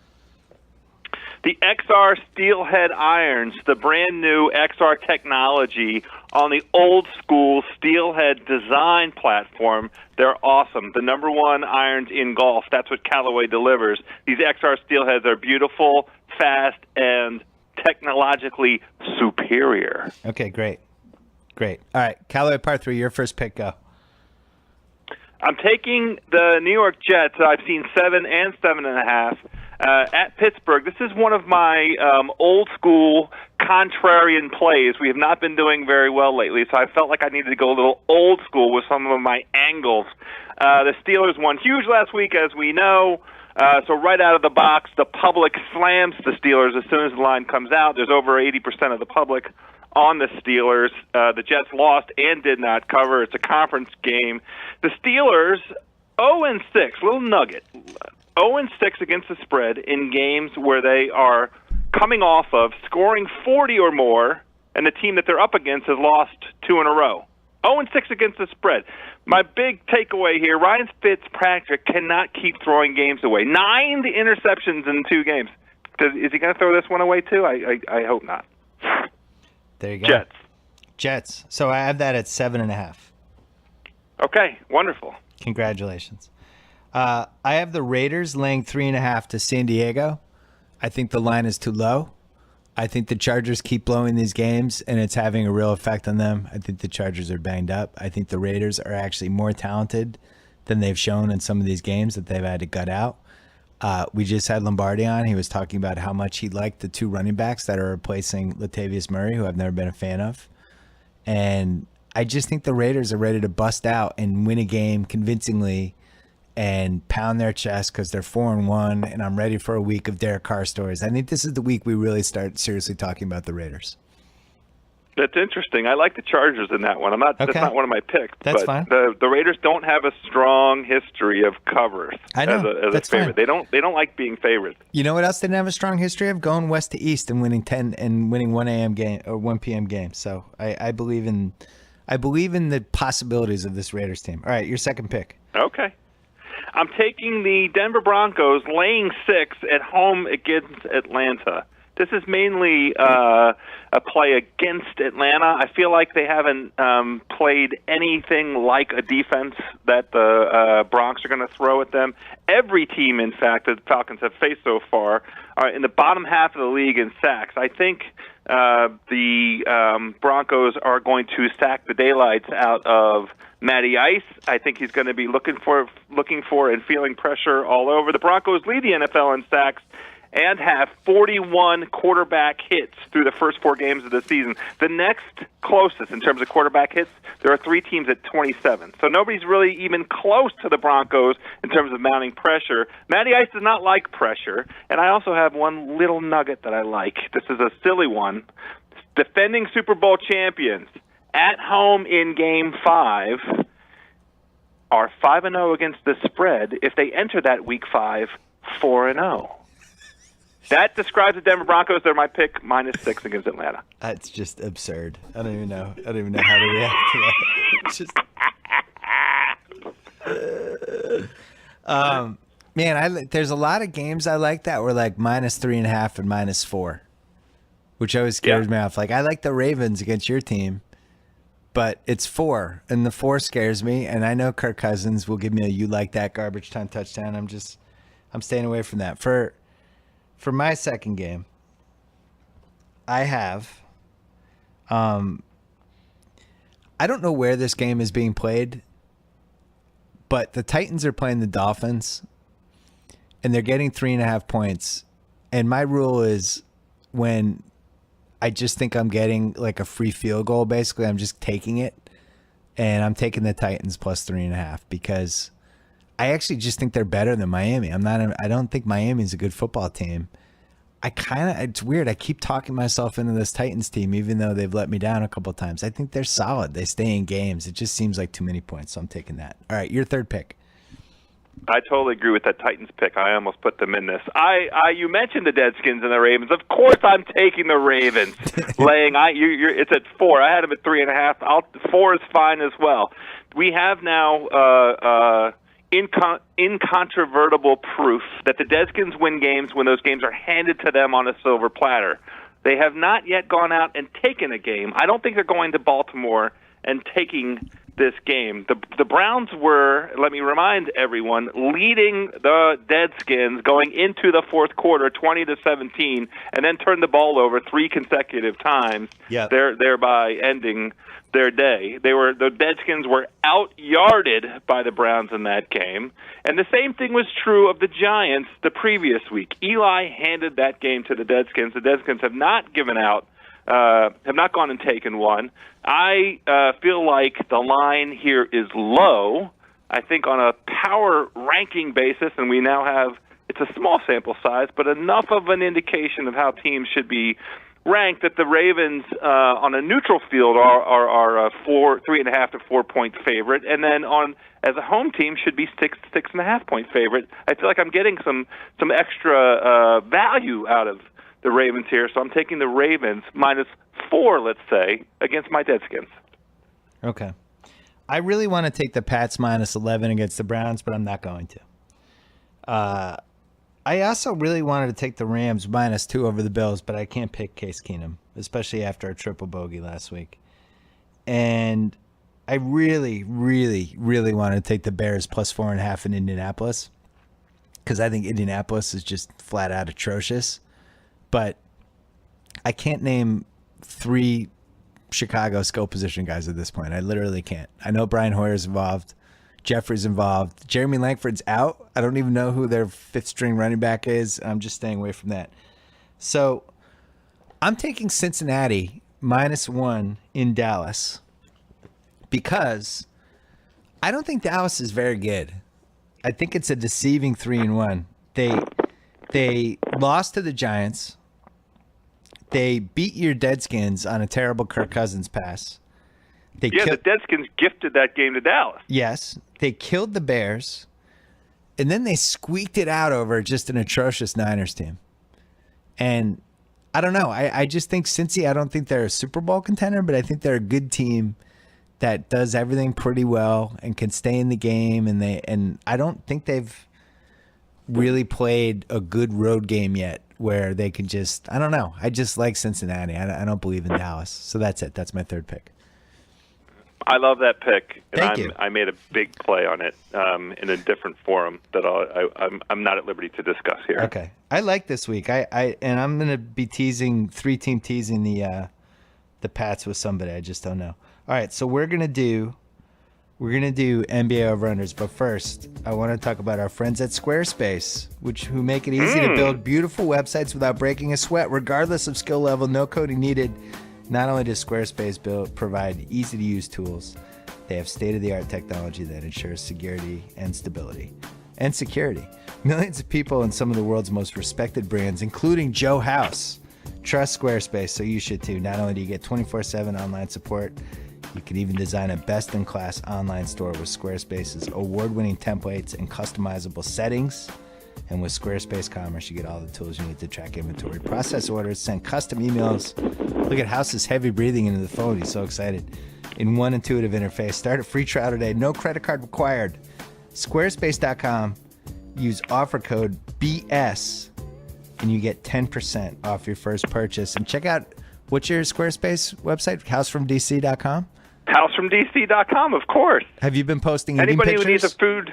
The XR Steelhead irons, the brand new XR technology on the old school Steelhead design platform. They're awesome. The #1 irons in golf. That's what Callaway delivers. These XR Steelheads are beautiful, fast, and technologically superior. Okay, great. All right, Callaway Par 3, your first pick, go. I'm taking the New York Jets. I've seen 7 and 7.5 at Pittsburgh. This is one of my old school contrarian plays. We have not been doing very well lately, so I felt like I needed to go a little old school with some of my angles. The Steelers won huge last week, as we know. So right out of the box, the public slams the Steelers as soon as the line comes out. There's over 80% of the public on the Steelers. The Jets lost and did not cover. It's a conference game. The Steelers, 0-6, little nugget, 0-6 against the spread in games where they are coming off of scoring 40 or more, and the team that they're up against has lost 2 in a row. 0-6 against the spread. My big takeaway here, Ryan Fitzpatrick cannot keep throwing games away. 9 interceptions in 2 games. Is he going to throw this one away too? I hope not. There you go. Jets. So I have that at 7.5. Okay, wonderful. Congratulations. I have the Raiders laying 3.5 to San Diego. I think the line is too low. I think the Chargers keep blowing these games, and it's having a real effect on them. I think the Chargers are banged up. I think the Raiders are actually more talented than they've shown in some of these games that they've had to gut out. We just had Lombardi on. He was talking about how much he liked the 2 running backs that are replacing Latavius Murray, who I've never been a fan of. And I just think the Raiders are ready to bust out and win a game convincingly and pound their chest because they're 4-1, and I'm ready for a week of Derek Carr stories. I think this is the week we really start seriously talking about the Raiders. That's interesting. I like the Chargers in that one. That's not one of my picks. That's but fine. The Raiders don't have a strong history of covers. I know. As That's a favorite. fine. They don't like being favorites. You know what else they didn't have a strong history of? Going west to east and winning 10 and winning 1 a.m. game or 1 p.m. game. So I believe in the possibilities of this Raiders team. All right, your second pick. Okay. I'm taking the Denver Broncos laying 6 at home against Atlanta. This is mainly a play against Atlanta. I feel like they haven't played anything like a defense that the Bronx are going to throw at them. Every team, in fact, that the Falcons have faced so far are in the bottom half of the league in sacks. I think the Broncos are going to sack the daylights out of Matty Ice. I think he's going to be looking for and feeling pressure all over. The Broncos lead the NFL in sacks and have 41 quarterback hits through the first 4 games of the season. The next closest in terms of quarterback hits, there are 3 teams at 27. So nobody's really even close to the Broncos in terms of mounting pressure. Matty Ice does not like pressure, and I also have one little nugget that I like. This is a silly one. Defending Super Bowl champions at home in Game 5 are 5-0 against the spread if they enter that Week 5 4-0. That describes the Denver Broncos. They're my pick, -6 against Atlanta. That's just absurd. I don't even know how to react to that. It's just, man, there's a lot of games I like that were like -3.5 and -4, which always scares me off. Like I like the Ravens against your team, but it's 4, and the 4 scares me. And I know Kirk Cousins will give me a "you like that" garbage time touchdown. I'm staying away from that. For my second game, I have, I don't know where this game is being played, but the Titans are playing the Dolphins, and they're getting 3.5 points. And my rule is when I just think I'm getting like a free field goal, basically, I'm just taking it, and I'm taking the Titans plus 3.5 because I actually just think they're better than Miami. I don't think Miami's a good football team. It's weird. I keep talking myself into this Titans team, even though they've let me down a couple of times. I think they're solid. They stay in games. It just seems like too many points, so I'm taking that. All right, your third pick. I totally agree with that Titans pick. I almost put them in this. You mentioned the Deadskins and the Ravens. Of course, I'm taking the Ravens. It's at 4. I had them at 3.5. 4 is fine as well. We have now incontrovertible proof that the Deadskins win games when those games are handed to them on a silver platter. They have not yet gone out and taken a game. I don't think they're going to Baltimore and taking this game. The Browns were, let me remind everyone, leading the Deadskins going into the fourth quarter 20-17, and then turned the ball over 3 consecutive times, thereby ending their day. The Deadskins were out-yarded by the Browns in that game, and the same thing was true of the Giants the previous week. Eli handed that game to the Deadskins. The Deadskins have not gone and taken one. I feel like the line here is low. I think on a power ranking basis, and we now have, it's a small sample size, but enough of an indication of how teams should be ranked that the Ravens on a neutral field are a 3.5 to 4 point favorite, and then as a home team should be 6.5 point favorite. I feel like I'm getting some extra value out of the Ravens here, so I'm taking the Ravens -4, let's say, against my Deadskins. Okay. I really want to take the Pats -11 against the Browns, but I'm not going to. I also really wanted to take the Rams -2 over the Bills, but I can't pick Case Keenum, especially after a triple bogey last week. And I really, really, really wanted to take the Bears +4.5 in Indianapolis because I think Indianapolis is just flat out atrocious. But I can't name 3 Chicago skill position guys at this point. I literally can't. I know Brian Hoyer's involved. Jeffrey's involved. Jeremy Langford's out. I don't even know who their 5th string running back is. I'm just staying away from that. So I'm taking Cincinnati -1 in Dallas because I don't think Dallas is very good. I think it's a deceiving 3-1. They lost to the Giants. They beat your Deadskins on a terrible Kirk Cousins pass. The Deadskins gifted that game to Dallas. Yes. They killed the Bears, and then they squeaked it out over just an atrocious Niners team. And I don't know. I just think Cincy, I don't think they're a Super Bowl contender, but I think they're a good team that does everything pretty well and can stay in the game. And I don't think they've really played a good road game yet where they can just, I don't know. I just like Cincinnati. I don't believe in Dallas. So that's it. That's my third pick. I love that pick, and Thank you. I made a big play on it in a different forum that I'm not at liberty to discuss here. Okay, I like this week. I'm gonna be teasing the Pats with somebody. I just don't know. All right, so we're gonna do NBA over-unders, but first I want to talk about our friends at Squarespace, who make it easy to build beautiful websites without breaking a sweat, regardless of skill level. No coding needed. Not only does Squarespace provide easy-to-use tools, they have state-of-the-art technology that ensures security and stability. And security. Millions of people in some of the world's most respected brands, including Joe House, trust Squarespace, so you should too. Not only do you get 24/7 online support, you can even design a best-in-class online store with Squarespace's award-winning templates and customizable settings. And with Squarespace Commerce, you get all the tools you need to track inventory, process orders, send custom emails. Look at House's heavy breathing into the phone. He's so excited. In one intuitive interface. Start a free trial today. No credit card required. Squarespace.com. Use offer code BS and you get 10% off your first purchase. And check out, what's your Squarespace website? Housefromdc.com? Housefromdc.com, of course. Have you been posting Anybody eating who needs a pictures?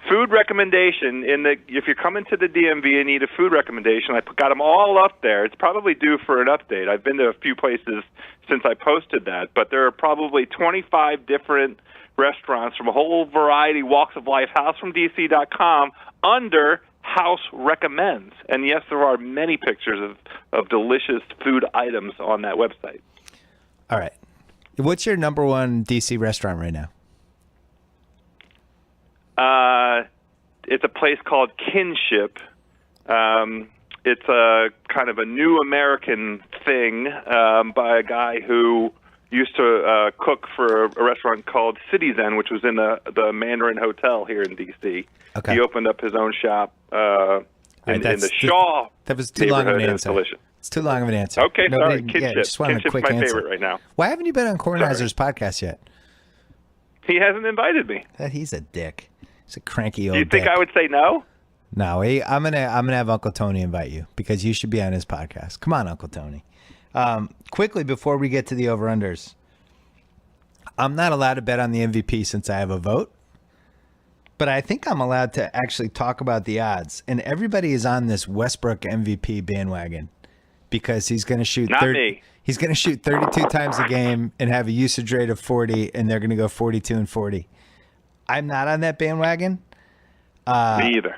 food recommendation if you're coming to the DMV and need a food recommendation, I got them all up there. It's probably due for an update. I've been to a few places since I posted that, but there are probably 25 different restaurants from a whole variety, walks of life. Housefromdc.com under House Recommends. And yes, there are many pictures of delicious food items on that website. All right. What's your number one DC restaurant right now? It's a place called Kinship. It's a kind of a new American thing by a guy who used to cook for a restaurant called City Zen, which was in the Mandarin Hotel here in D.C. Okay. He opened up his own shop in the Shaw. That was too long of an neighborhood. answer. It's delicious. It's too long of an answer. Okay, sorry. Kinship. Just wanted a Kinship's quick my answer. favorite right now. Why haven't you been on Kornheiser's podcast yet? He hasn't invited me. He's a dick. He's a cranky old Do you think dick. I would say no? No, I'm gonna have Uncle Tony invite you because you should be on his podcast. Come on, Uncle Tony. Quickly before we get to the over-unders, I'm not allowed to bet on the MVP since I have a vote, but I think I'm allowed to actually talk about the odds. And everybody is on this Westbrook MVP bandwagon because he's going to shoot. Not me. He's going to shoot 32 times a game and have a usage rate of 40, and they're going to go 42 and 40. I'm not on that bandwagon. Me either.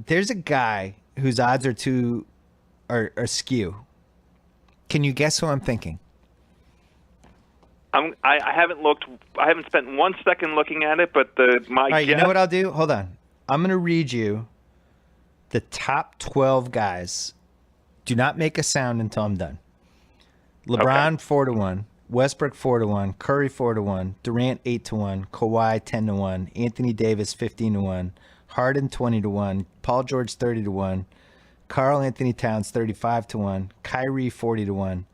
There's a guy whose odds are skew. Can you guess who I'm thinking? I haven't looked. I haven't spent 1 second looking at it, but my All right, guess. you know what I'll do? Hold on. I'm going to read you the top 12 guys. Do not make a sound until I'm done. LeBron 4-1, Westbrook 4-1, Curry 4-1, Durant 8-1, Kawhi 10-1, Anthony Davis 15-1, Harden 20-1, Paul George 30-1, Karl Anthony Towns 35-1, Kyrie 40-1,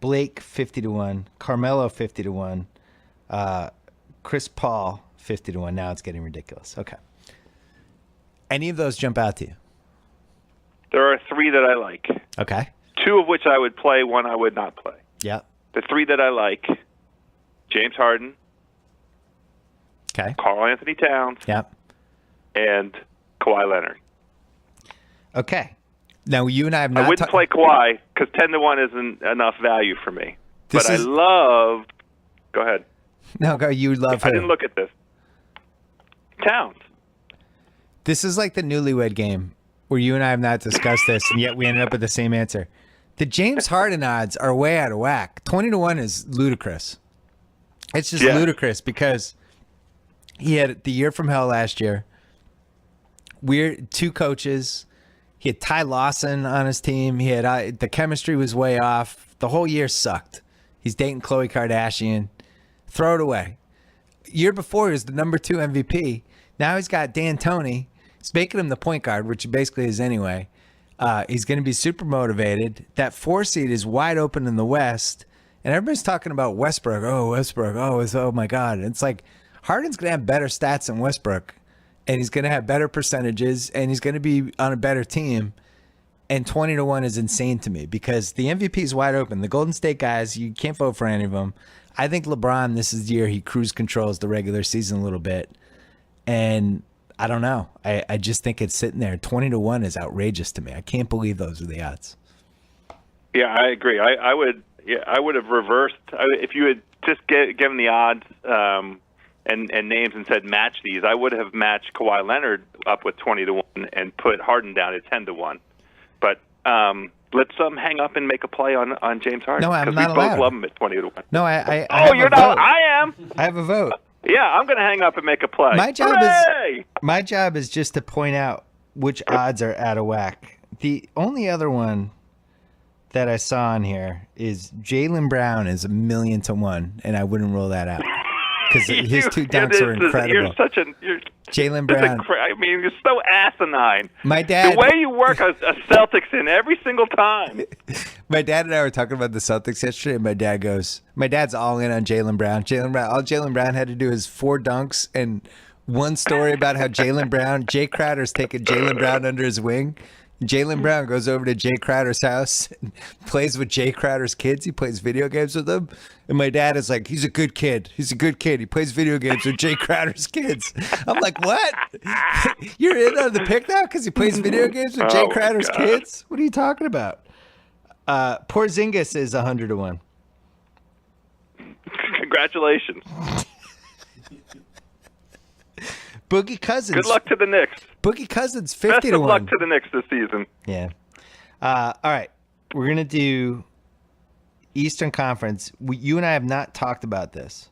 Blake 50-1, Carmelo 50-1, Chris Paul 50-1. Now it's getting ridiculous. Okay. Any of those jump out to you? There are three that I like. Okay. Two of which I would play, one I would not play. Yep. The three that I like: James Harden, Okay. Karl Anthony Towns, Yep. and Kawhi Leonard. Okay. Now you and I have not. I wouldn't play Kawhi because 10-1 isn't enough value for me. This But is- I love. Go ahead. No, go. You love I who? didn't look at this. Towns. This is like the newlywed game where you and I have not discussed this, and yet we ended up with the same answer. The James Harden odds are way out of whack. 20-1 is ludicrous. It's just ludicrous because he had the year from hell last year. Weird two coaches. He had Ty Lawson on his team. He had the chemistry was way off. The whole year sucked. He's dating Khloe Kardashian. Throw it away. Year before he was the number 2 MVP. Now he's got D'Antoni. He's making him the point guard, which he basically is anyway. He's going to be super motivated. That 4 seed is wide open in the West, And everybody's talking about Westbrook. Oh my God. And it's like Harden's going to have better stats than Westbrook, and he's going to have better percentages, and he's going to be on a better team. And 20-1 is insane to me because the MVP is wide open. The Golden State guys, you can't vote for any of them. I think LeBron, this is the year he cruise controls the regular season a little bit. And I don't know. I just think it's sitting there. 20-1 is outrageous to me. I can't believe those are the odds. Yeah, I agree. I would have reversed if you had just given the odds and names and said match these. I would have matched Kawhi Leonard up with 20-1 and put Harden down at 10-1. But let's hang up and make a play on James Harden. No, I'm not allowed. Because we both love him at 20-1. No, I oh, you're not. I am. I have a vote. Yeah, I'm going to hang up and make a play. My job Hooray! My job is just to point out which odds are out of whack. The only other one that I saw on here is Jaylen Brown is 1,000,000-1, and I wouldn't rule that out because his two dunks are incredible. Jaylen Brown. I mean, you're so asinine. My dad. The way you work a Celtics in every single time. My dad and I were talking about the Celtics yesterday, and my dad's all in on Jaylen Brown. All Jaylen Brown had to do is 4 dunks and one story about how Jay Crowder's taking Jaylen Brown under his wing. Jaylen Brown goes over to Jay Crowder's house and plays with Jay Crowder's kids. He plays video games with them. And my dad is like, he's a good kid. He plays video games with Jay Crowder's kids. I'm like, what? You're in on the pick now because he plays video games with Jay Crowder's kids? What are you talking about? Porzingis is 100-1. Congratulations. Boogie Cousins. Good luck to the Knicks. Boogie Cousins, 50-1. Best of luck to the Knicks this season. Yeah. All right. We're going to do Eastern Conference. You and I have not talked about this.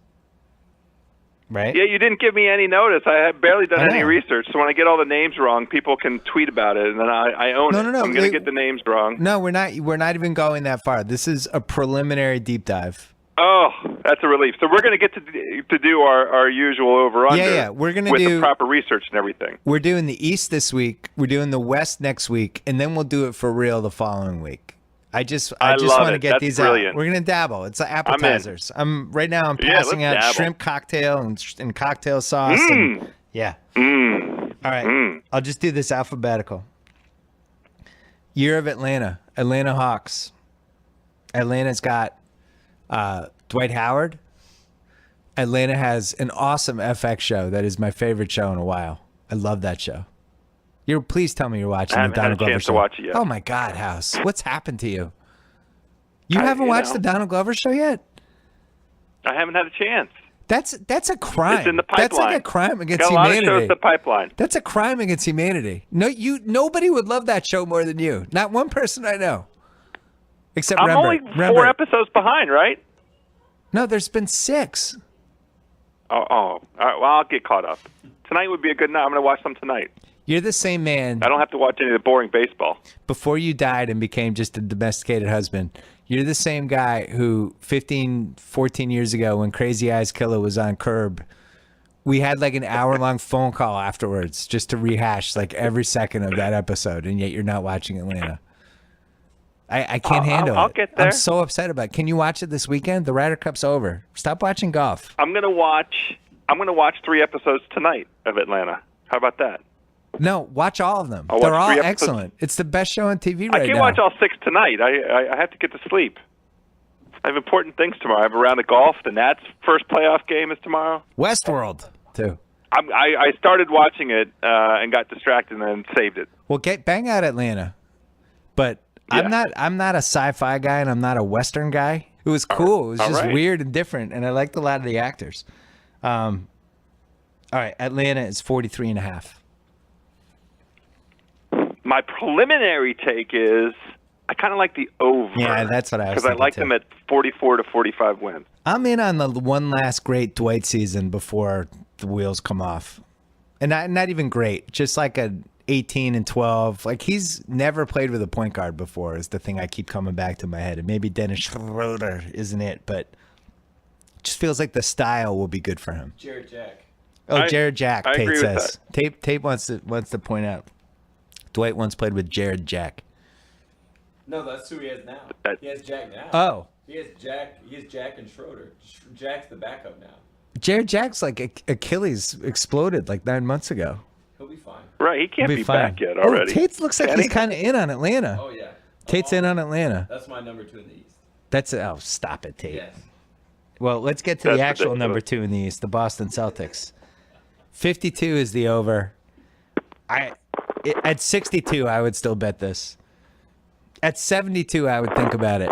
Right? Yeah, you didn't give me any notice. I have barely done any research. So when I get all the names wrong, people can tweet about it, and then I own it. No. I'm going to get the names wrong. No, we're not. We're not even going that far. This is a preliminary deep dive. Oh, that's a relief. So we're going to get to do our usual over-under. Yeah. We're going to do the proper research and everything. We're doing the East this week. We're doing the West next week, and then we'll do it for real the following week. I just want to get these brilliant. out. We're going to dabble. It's appetizers. I'm passing out dabble. shrimp cocktail and cocktail sauce. And, yeah. All right. I'll just do this alphabetical. Year of Atlanta. Atlanta Hawks. Atlanta's got Dwight Howard. Atlanta has an awesome FX show that is my favorite show in a while. I love that show. Please tell me you're watching the Donald Glover show. To watch it yet. Oh my God, House! What's happened to you? You haven't watched the Donald Glover show yet? I haven't had a chance. That's a crime. It's in the pipeline. That's like a crime against got humanity. A lot of shows in the pipeline. That's a crime against humanity. Nobody would love that show more than you. Not one person I know. Except I'm only 4 episodes behind, right? No, there's been 6. Oh. All right, well, I'll get caught up. Tonight would be a good night. I'm going to watch some tonight. You're the same man. I don't have to watch any of the boring baseball. Before you died and became just a domesticated husband, you're the same guy who 14 years ago when Crazy Eyes Killer was on Curb, we had like an hour-long phone call afterwards just to rehash like every second of that episode, and yet you're not watching Atlanta. I can't handle it. I'll get there. I'm so upset about it. Can you watch it this weekend? The Ryder Cup's over. Stop watching golf. I'm gonna watch 3 episodes tonight of Atlanta. How about that? No, watch all of them. They're all excellent. It's the best show on TV right now. I can't watch all 6 tonight. I have to get to sleep. I have important things tomorrow. I have a round of golf. The Nats' first playoff game is tomorrow. Westworld, too. I started watching it and got distracted and then saved it. Well, bang out Atlanta. But yeah. I'm not a sci-fi guy and I'm not a Western guy. It was cool. It was just weird and different, and I liked a lot of the actors. All right, Atlanta is 43.5. My preliminary take is I kind of like the over. Yeah, that's what I was thinking. Because I like them at 44 to 45 wins. I'm in on the one last great Dwight season before the wheels come off. And not even great, just like a 18 and 12. Like, he's never played with a point guard before is the thing I keep coming back to my head. And maybe Dennis Schroeder isn't it, but it just feels like the style will be good for him. Jared Jack. Oh, Jared Jack, I Tate agree with says. Tate wants to point out. Dwight once played with Jared Jack. No, that's who he has now. He has Jack now. Oh, He has Jack and Schroeder. Jack's the backup now. Jared Jack's like Achilles exploded like 9 months ago. He'll be fine. Right, he can't He'll be fine. back yet already. Oh, Tate looks like he's kind of in on Atlanta. Oh yeah. Tate's in on Atlanta. That's my number 2 in the East. Stop it, Tate. Yes. Well, let's get to That's the actual ridiculous. number 2 in the East, the Boston Celtics. 52 is the over. At 62, I would still bet this. At 72, I would think about it.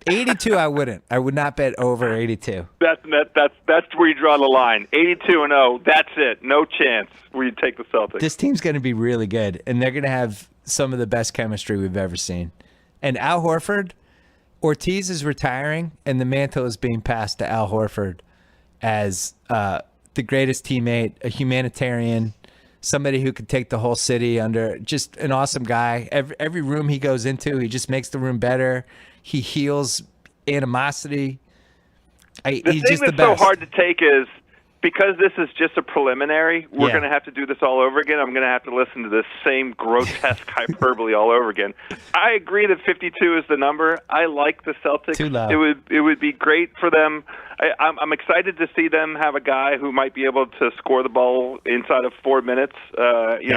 82, I wouldn't. I would not bet over 82. That's where you draw the line. 82-0. That's it. No chance where you take the Celtics. This team's going to be really good, and they're going to have some of the best chemistry we've ever seen. And Al Horford, Ortiz is retiring, and the mantle is being passed to Al Horford as the greatest teammate, a humanitarian, somebody who could take the whole city under, just an awesome guy. Every room he goes into, he just makes the room better. He heals animosity. The He's thing just the that's so best. hard to take is because this is just a preliminary, we're going to have to do this all over again. I'm going to have to listen to this same grotesque hyperbole all over again. I agree that 52 is the number. I like the Celtics. Too low. It would be great for them. I'm excited to see them have a guy who might be able to score the ball inside of 4 minutes,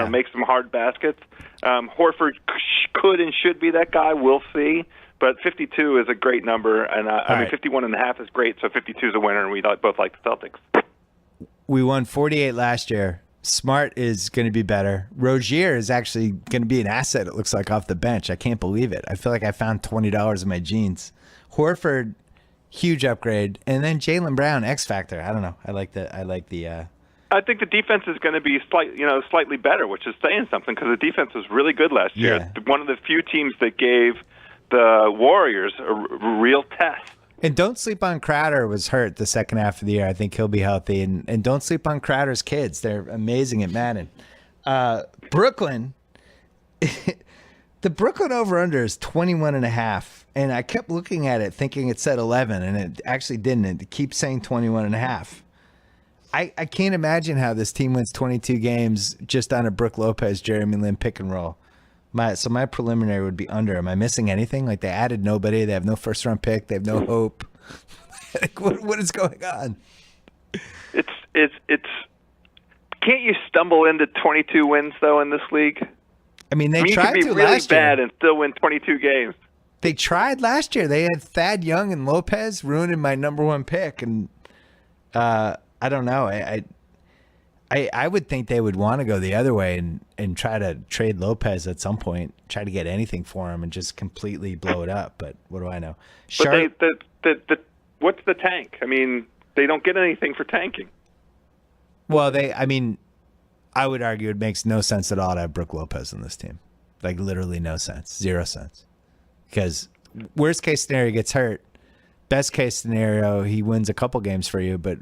make some hard baskets. Horford could and should be that guy. We'll see. But 52 is a great number, and I mean 51.5 is great, so 52 is a winner, and we both like the Celtics. We won 48 last year. Smart is going to be better. Rozier is actually going to be an asset, it looks like, off the bench. I can't believe it. I feel like I found $20 in my jeans. Horford, huge upgrade. And then Jaylen Brown, X Factor. I don't know. I like the I think the defense is going to be slightly better, which is saying something because the defense was really good last year. Yeah. One of the few teams that gave the Warriors a real test. And don't sleep on Crowder, was hurt the second half of the year. I think he'll be healthy. And don't sleep on Crowder's kids. They're amazing at Madden. Brooklyn, the Brooklyn over-under is 21.5. And I kept looking at it thinking it said 11, and it actually didn't. It keeps saying 21.5. I can't imagine how this team wins 22 games just on a Brook Lopez, Jeremy Lin pick and roll. So my preliminary would be under. Am I missing anything? Like, they added nobody. They have no first-round pick. They have no hope. Like, what is going on? It's. Can't you stumble into 22 wins though in this league? I mean, they you tried could be to really last year. bad and still win 22 games. They tried last year. They had Thad Young and Lopez ruining my number one pick, and I don't know. I would think they would want to go the other way and try to trade Lopez at some point, try to get anything for him and just completely blow it up. But what do I know? But what's the tank? I mean, they don't get anything for tanking. Well, I would argue it makes no sense at all to have Brook Lopez in this team. Like, literally no sense. 0 cents. Because worst case scenario, he gets hurt. Best case scenario, he wins a couple games for you, but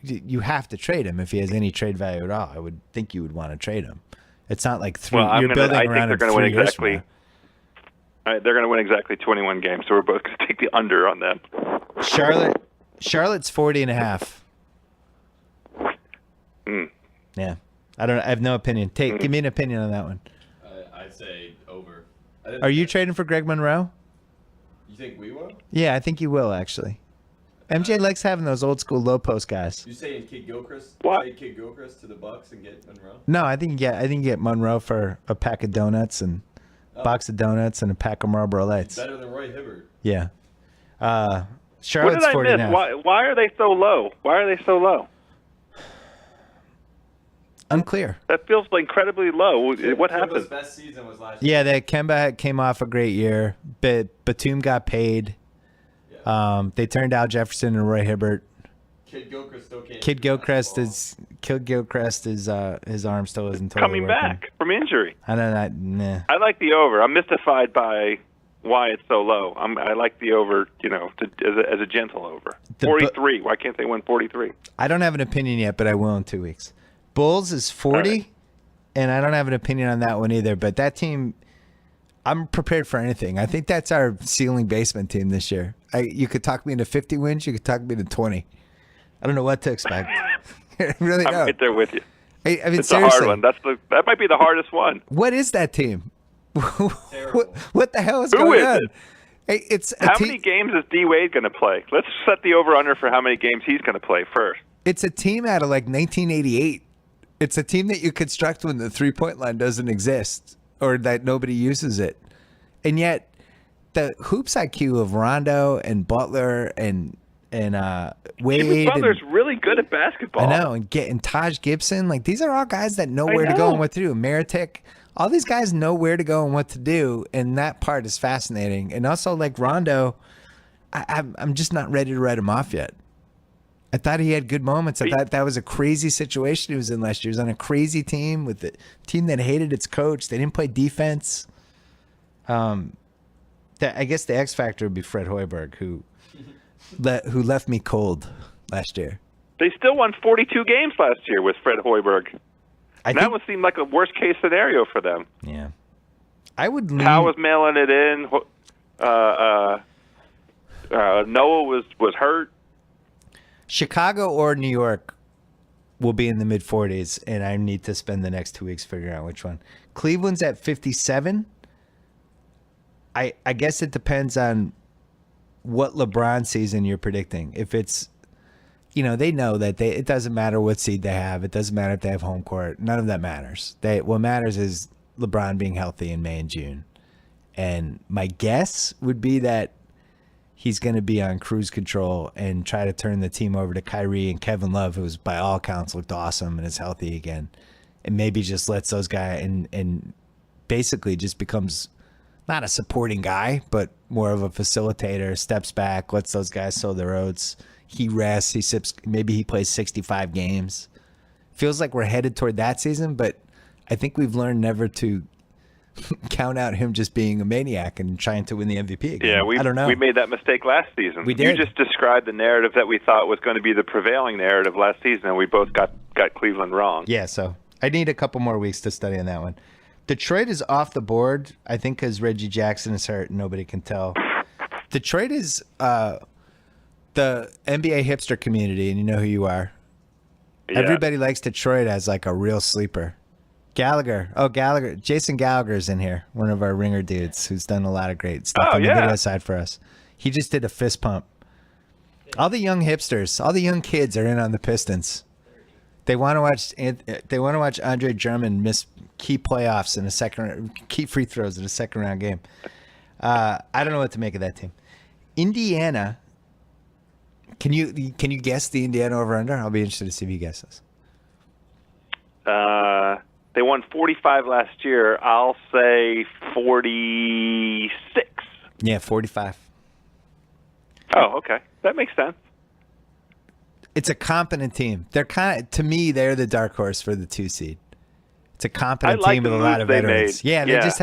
you have to trade him if he has any trade value at all. I would think you would want to trade him. It's not like you're building around him 3 years from now. They're going to win exactly 21 games, so we're both going to take the under on them. Charlotte's 40.5. Yeah, I have no opinion. Give me an opinion on that one. I'd say over. Are you trading for Greg Monroe? You think we will? Yeah, I think you will, actually. MJ likes having those old school low post guys. You saying Kid Gilchrist? What? Trade Kid Gilchrist to the Bucks and get Monroe? No, I think you get Monroe for a pack of donuts and box of donuts and a pack of Marlboro Lights. Better than Roy Hibbert. Yeah. What Charlotte's did I 40 miss? Why are they so low? Why are they so low? Unclear. That feels incredibly low. What happened? His best season was last year. Yeah, that Kemba came off a great year. Batum got paid. Yeah. They turned Al Jefferson and Roy Hibbert. Kid Gilchrist still can't. Kid Gilchrist is his arm still isn't totally Coming working. back from injury. I don't know. Nah. I like the over. I'm mystified by why it's so low. I like the over, as a gentle over. 43. Why can't they win 43? I don't have an opinion yet, but I will in 2 weeks. Bulls is 40, right. And I don't have an opinion on that one either. But that team, I'm prepared for anything. I think that's our ceiling basement team this year. You could talk me into 50 wins. You could talk me into 20. I don't know what to expect. I really don't. I'm right there with you. I mean, it's seriously. a hard one. That might be the hardest one. What is that team? Terrible. What the hell is Who going is on? it? It's a How many games is D Wade going to play? Let's set the over/under for how many games he's going to play first. It's a team out of like 1988. It's a team that you construct when the 3-point line doesn't exist or that nobody uses it. And yet the hoops IQ of Rondo and Butler and Wade. Jimmy Butler's really good at basketball. I know. And Taj Gibson. Like, these are all guys that know where to go and what to do. Meritic. All these guys know where to go and what to do. And that part is fascinating. And also, like, Rondo, I'm just not ready to write him off yet. I thought he had good moments. I thought that was a crazy situation he was in last year. He was on a crazy team with a team that hated its coach. They didn't play defense. I guess the X factor would be Fred Hoiberg, who left me cold last year. They still won 42 games last year with Fred Hoiberg. That would seem like a worst case scenario for them. Yeah, I would. Powell was mailing it in. Noah was hurt. Chicago or New York will be in the mid-40s, and I need to spend the next 2 weeks figuring out which one. Cleveland's at 57. I guess it depends on what LeBron season you're predicting. If it's, they know that it doesn't matter what seed they have. It doesn't matter if they have home court. None of that matters. What matters is LeBron being healthy in May and June. And my guess would be that he's going to be on cruise control and try to turn the team over to Kyrie and Kevin Love, who's by all accounts looked awesome and is healthy again. And maybe just lets those guys and basically just becomes not a supporting guy, but more of a facilitator, steps back, lets those guys sow their oats. He rests, he sips, maybe he plays 65 games. Feels like we're headed toward that season, but I think we've learned never to count out him just being a maniac and trying to win the MVP again. Yeah, I don't know. We made that mistake last season. We did. You just described the narrative that we thought was going to be the prevailing narrative last season, and we both got Cleveland wrong. Yeah, so I need a couple more weeks to study on that one. Detroit is off the board, I think, because Reggie Jackson is hurt and nobody can tell. Detroit is the NBA hipster community, and you know who you are. Yeah. Everybody likes Detroit as like a real sleeper. Gallagher. Jason Gallagher's in here, one of our ringer dudes who's done a lot of great stuff on the video side for us. He just did a fist pump. All the young hipsters, all the young kids are in on the Pistons. They want to watch Andre Drummond miss key playoffs in key free throws in a second round game. I don't know what to make of that team. Indiana. Can you guess the Indiana over under? I'll be interested to see if you guess this. They won 45 last year. I'll say 46. Yeah, 45. Oh, okay. That makes sense. It's a competent team. They're they're the dark horse for the 2 seed. It's a competent team with a lot of veterans. Yeah, they just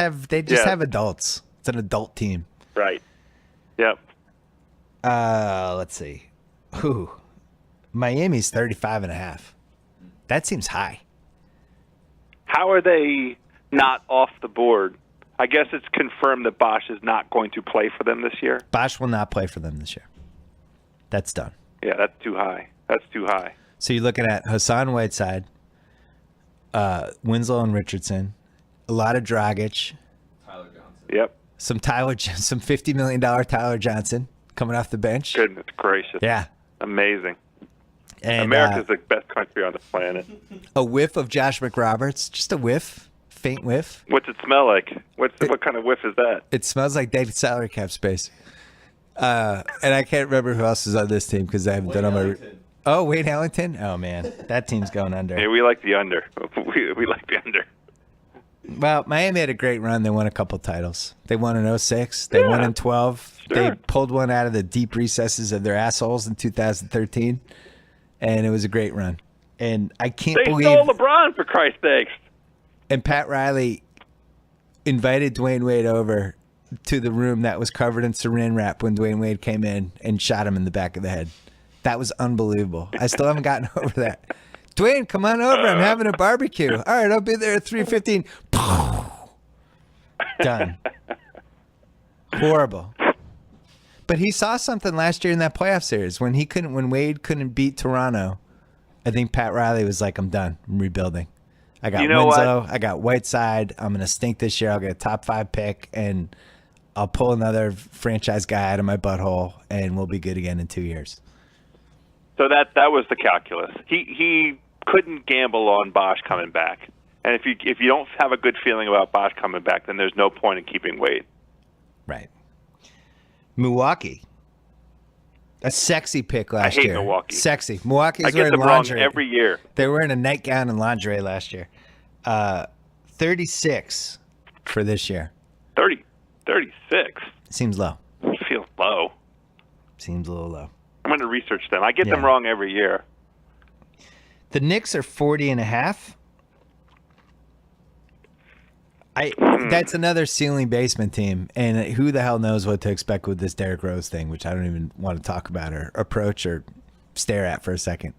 have adults. It's an adult team. Right. Yep. Let's see. Miami's 35.5. That seems high. How are they not off the board? I guess it's confirmed that Bosch is not going to play for them this year. Bosch will not play for them this year. That's done. Yeah, that's too high. So you're looking at Hassan Whiteside, Winslow and Richardson, a lot of Dragic. Tyler Johnson. Yep. Some $50 million Tyler Johnson coming off the bench. Goodness gracious. Yeah. Amazing. And America's the best country on the planet. A whiff of Josh McRoberts, just a whiff, faint whiff. What's it smell like? What kind of whiff is that? It smells like dated salary cap space. And I can't remember who else is on this team because I haven't done all my. Oh, Wade Ellington? Oh man, that team's going under. Yeah, we like the under. we like the under. Well, Miami had a great run. They won a couple titles. They won in 06. They won in 12. Sure. They pulled one out of the deep recesses of their assholes in 2013. And it was a great run. And I can't believe... They stole LeBron, for Christ's sakes. And Pat Riley invited Dwayne Wade over to the room that was covered in saran wrap when Dwayne Wade came in and shot him in the back of the head. That was unbelievable. I still haven't gotten over that. Dwayne, come on over. I'm having a barbecue. All right, I'll be there at 3:15. Done. Horrible. But he saw something last year in that playoff series when Wade couldn't beat Toronto. I think Pat Riley was like, I'm done. I'm rebuilding. I got Winslow. I got Whiteside. I'm going to stink this year. I'll get a top 5 pick, and I'll pull another franchise guy out of my butthole, and we'll be good again in 2 years. So that was the calculus. He couldn't gamble on Bosch coming back, and if you don't have a good feeling about Bosch coming back, then there's no point in keeping Wade. Right. Milwaukee. A sexy pick last year. I hate Milwaukee. Sexy. Milwaukee's I get wearing them lingerie wrong every year. They were wearing a nightgown and lingerie last year. 36 for this year. 36. Seems low. Feels low. Seems a little low. I'm going to research them. I get them wrong every year. The Knicks are 40.5. That's another ceiling basement team, and who the hell knows what to expect with this Derrick Rose thing, which I don't even want to talk about or approach or stare at for a second.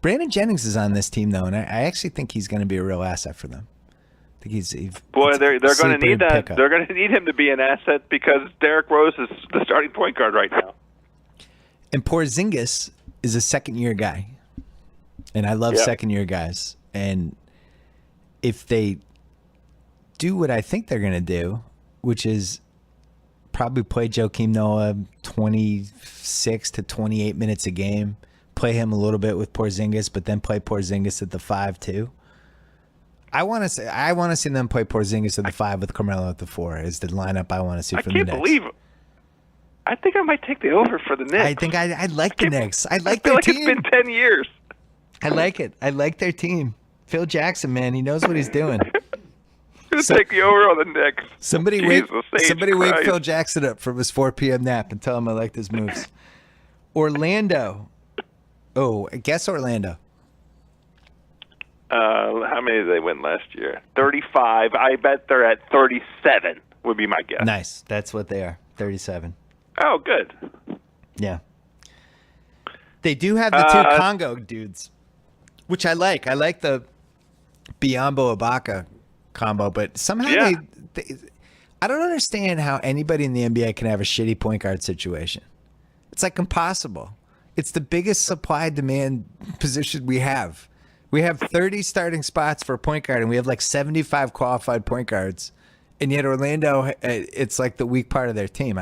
Brandon Jennings is on this team though, and I actually think he's going to be a real asset for them. I think he's they're going to need that. They're going to need him to be an asset because Derrick Rose is the starting point guard right now. And Porzingis is a second-year guy, and I love second-year guys. And if they do what I think they're going to do, which is probably play Joakim Noah 26 to 28 minutes a game, play him a little bit with Porzingis, but then play Porzingis at the 5 too. I want to see them play Porzingis at the 5 with Carmelo at the 4 is the lineup I want to see from the Knicks. I can't believe it. I think I might take the over for the Knicks. I think I like the Knicks. I like their team. It's been 10 years. I like it. I like their team. Phil Jackson, man, he knows what he's doing. Take the over on the Knicks. Somebody wake Phil Jackson up from his 4 p.m. nap and tell him I like his moves. Orlando. Oh, guess Orlando. How many did they win last year? 35. I bet they're at 37 would be my guess. Nice. That's what they are. 37. Oh, good. Yeah. They do have the two Congo dudes, which I like. I like the Biyombo Ibaka combo, but somehow they I don't understand how anybody in the NBA can have a shitty point guard situation. It's like impossible. It's the biggest supply-demand position we have. We have 30 starting spots for a point guard, and we have like 75 qualified point guards. And yet Orlando, it's like the weak part of their team.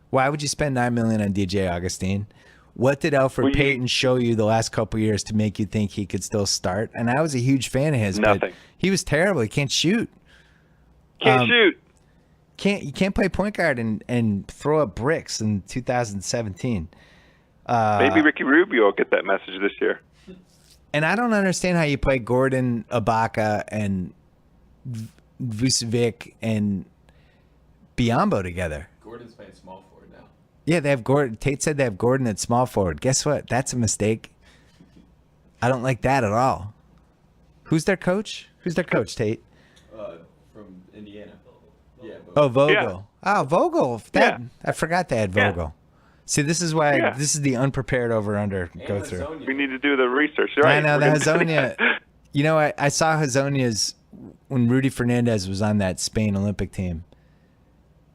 Why would you spend $9 million on DJ Augustine? What did Elfrid Payton show you the last couple of years to make you think he could still start? And I was a huge fan of his. Nothing. But he was terrible. He can't shoot. Can't shoot. You can't play point guard and throw up bricks in 2017. Maybe Ricky Rubio will get that message this year. And I don't understand how you play Gordon, Ibaka, and Vucevic and Biyombo together. Gordon's playing small forward now. Yeah, they have Gordon. Tate said they have Gordon at small forward. Guess what? That's a mistake. I don't like that at all. Who's their coach? Tate? From Indiana. Yeah. Oh, Vogel. Yeah. Oh, Vogel. I forgot they had Vogel. See, this is why this is the unprepared over-under go through. Hazonia. We need to do the research. Right. I know, the Hazonia. You know, I saw Hazonia's when Rudy Fernandez was on that Spain Olympic team.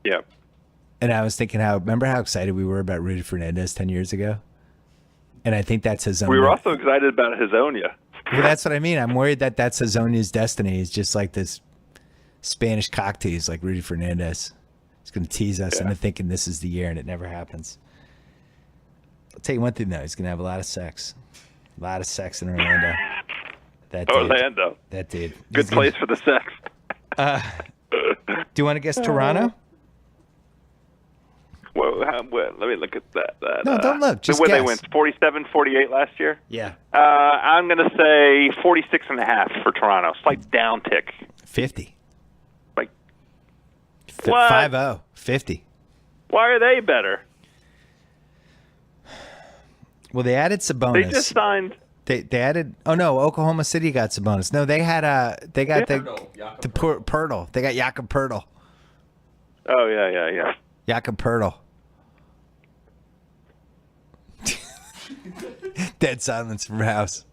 Yep. And I was thinking remember how excited we were about Rudy Fernandez 10 years ago? And I think that's Hazonia. We were also excited about Hazonia. Well, that's what I mean. I'm worried that that's Hazonia's destiny. He's just like this Spanish cock tease like Rudy Fernandez. He's going to tease us into thinking this is the year, and it never happens. I'll tell you one thing, though. He's going to have a lot of sex. A lot of sex in Orlando. Orlando. That dude. Good place for the sex. Do you want to guess Toronto? Well, let me look at that. No, don't look. Just what guess. They went 47-48 last year? Yeah. I'm going to say 46.5 for Toronto. Slight downtick. 50. Like, 5-0. 50. Why are they better? Well, they added Sabonis. They just signed. They added. Oh no, Oklahoma City got Sabonis. No, they had the Pirtle. They got Jakob Pirtle. Oh yeah. Jakob Pirtle. Dead silence from House.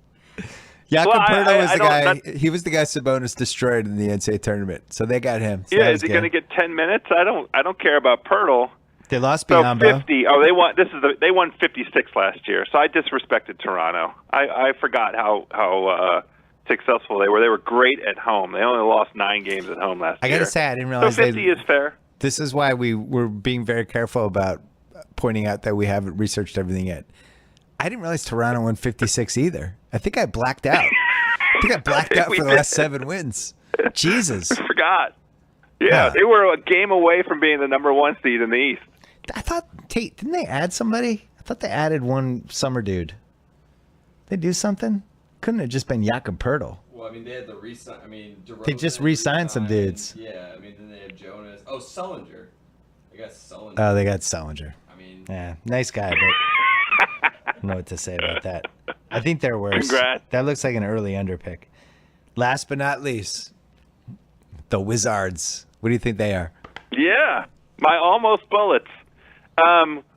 Jakob Pirtle was the guy. He was the guy Sabonis destroyed in the NCAA tournament. So they got him. So is he going to get 10 minutes? I don't care about Pirtle. They lost So Biyombo. 50. Oh, they won 56 last year. So I disrespected Toronto. I forgot how successful they were. They were great at home. They only lost 9 games at home last year. I got to say, I didn't realize so 50 is fair. This is why we're being very careful about pointing out that we haven't researched everything yet. I didn't realize Toronto won 56 either. I think I blacked out. For the last 7 wins. Jesus. I forgot. Yeah, they were a game away from being the number 1 seed in the East. I thought, Tate, didn't they add somebody? I thought they added one summer dude. They do something? Couldn't have just been Jakob Pertl. Well, I mean, they had the re-sign. I mean, They just re-signed some dudes. Yeah, I mean, then they had Jonas. Oh, Sullinger. They got Sullinger. Oh, they got Sullinger. I mean, Yeah, nice guy, but I don't know what to say about that. I think they're worse. Congrats. That looks like an early underpick. Last but not least, the Wizards. What do you think they are? Yeah, my almost bullets.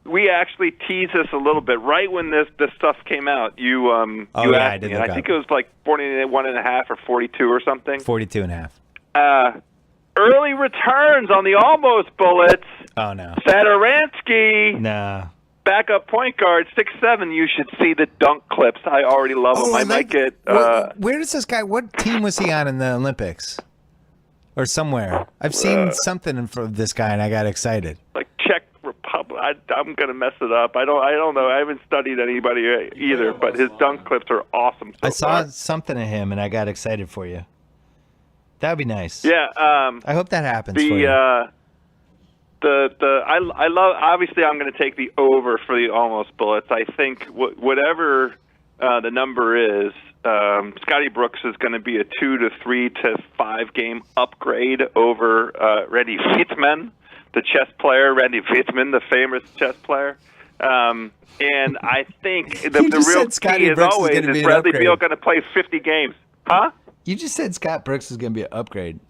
We actually teased this a little bit right when this stuff came out. You I asked did me, look and I up. think it was like 41.5 or 42 or something. 42 and a half. Early returns on the almost bullets. Oh, no. Sadaransky, No. backup point guard, 6'7". You should see the dunk clips. I already love them. I might get. Where does this guy? What team was he on in the Olympics? Or somewhere? I've seen something of this guy, and I got excited. Like Czech Republic. I'm gonna mess it up. I don't know. I haven't studied anybody either, but his dunk clips are awesome. I saw something of him, and I got excited for you. That would be nice. Yeah. I hope that happens for you. I love. Obviously, I'm going to take the over for the almost bullets. I think whatever the number is, Scotty Brooks is going to be a 2 to 3 to 5 game upgrade over Randy Wittman, the chess player. Randy Wittman, the famous chess player. And I think the real key, as always, is Bradley Beal going to play 50 games. Huh? You just said Scott Brooks is going to be an upgrade.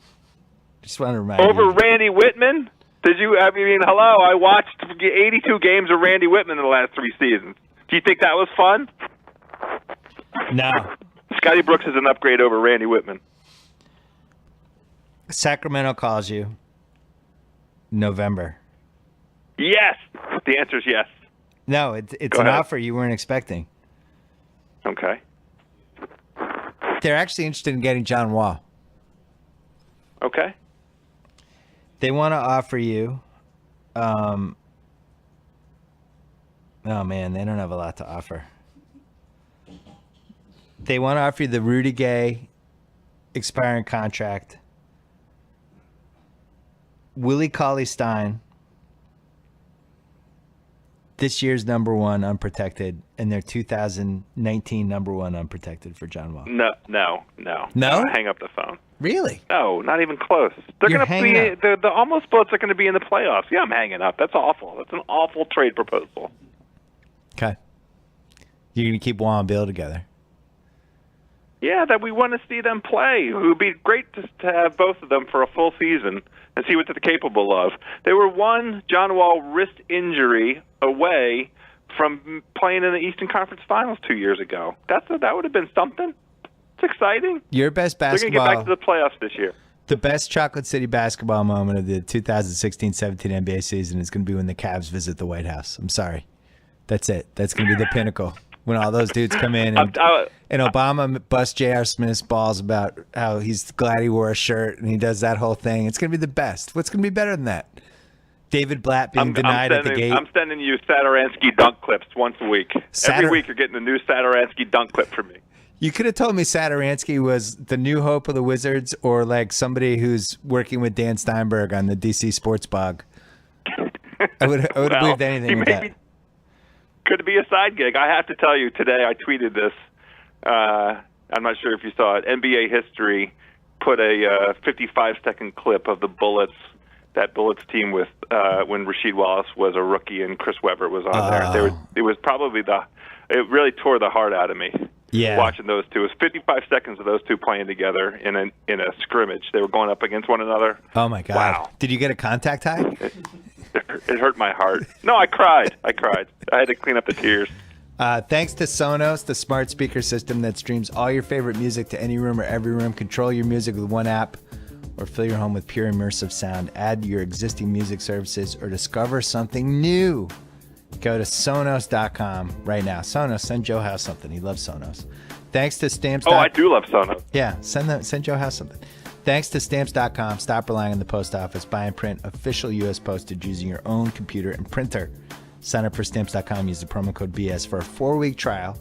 Just want to remind Over you. Randy Wittman? Did you? I mean, hello. I watched 82 games of Randy Wittman in the last 3 seasons. Do you think that was fun? No. Scotty Brooks is an upgrade over Randy Wittman. Sacramento calls you. November. Yes. The answer is yes. No, it's Go an ahead. offer you weren't expecting. Okay. They're actually interested in getting John Wall. Okay. They want to offer you. Oh man, they don't have a lot to offer. They want to offer you the Rudy Gay expiring contract, Willie Cauley-Stein, this year's number 1 unprotected, and their 2019 number 1 unprotected for John Wall. No. No? Hang up the phone. Really? No, not even close. They're You're going to hanging be up. the almost bullets are going to be in the playoffs. Yeah, I'm hanging up. That's awful. That's an awful trade proposal. Okay. You're going to keep Wall and Bill together. Yeah, that we want to see them play. It would be great to have both of them for a full season and see what they're capable of. They were one John Wall wrist injury away from playing in the Eastern Conference Finals 2 years ago. That would have been something. It's exciting. Your best They're going to basketball. get back to the playoffs this year. The best Chocolate City basketball moment of the 2016-17 NBA season is going to be when the Cavs visit the White House. I'm sorry. That's it. That's going to be the pinnacle. When all those dudes come in and Obama busts J.R. Smith's balls about how he's glad he wore a shirt and he does that whole thing. It's going to be the best. What's going to be better than that? David Blatt being denied at the gate. I'm sending you Sadaransky dunk clips once a week. Every week you're getting a new Sadaransky dunk clip from me. You could have told me Sadaransky was the new hope of the Wizards or like somebody who's working with Dan Steinberg on the DC Sports Blog. I would have believed anything with that. Could be a side gig. I have to tell you, today I tweeted this. I'm not sure if you saw it. NBA History put a 55-second clip of the Bullets, that Bullets team with when Rasheed Wallace was a rookie and Chris Webber was on there. It was probably it really tore the heart out of me. Yeah. Watching those two. It was 55 seconds of those two playing together in a scrimmage. They were going up against one another. Oh my God! Wow. Did you get a contact high? It hurt my heart. No, I cried. I had to clean up the tears. Thanks to Sonos, the smart speaker system that streams all your favorite music to any room or every room. Control your music with one app or fill your home with pure immersive sound. Add your existing music services or discover something new. Go to Sonos.com right now. Sonos, send Joe House something. He loves Sonos. Thanks to Stamps. Oh, I do love Sonos. Yeah, send Joe House something. Thanks to Stamps.com. Stop relying on the post office. Buy and print official U.S. postage using your own computer and printer. Sign up for Stamps.com. Use the promo code BS for a 4-week trial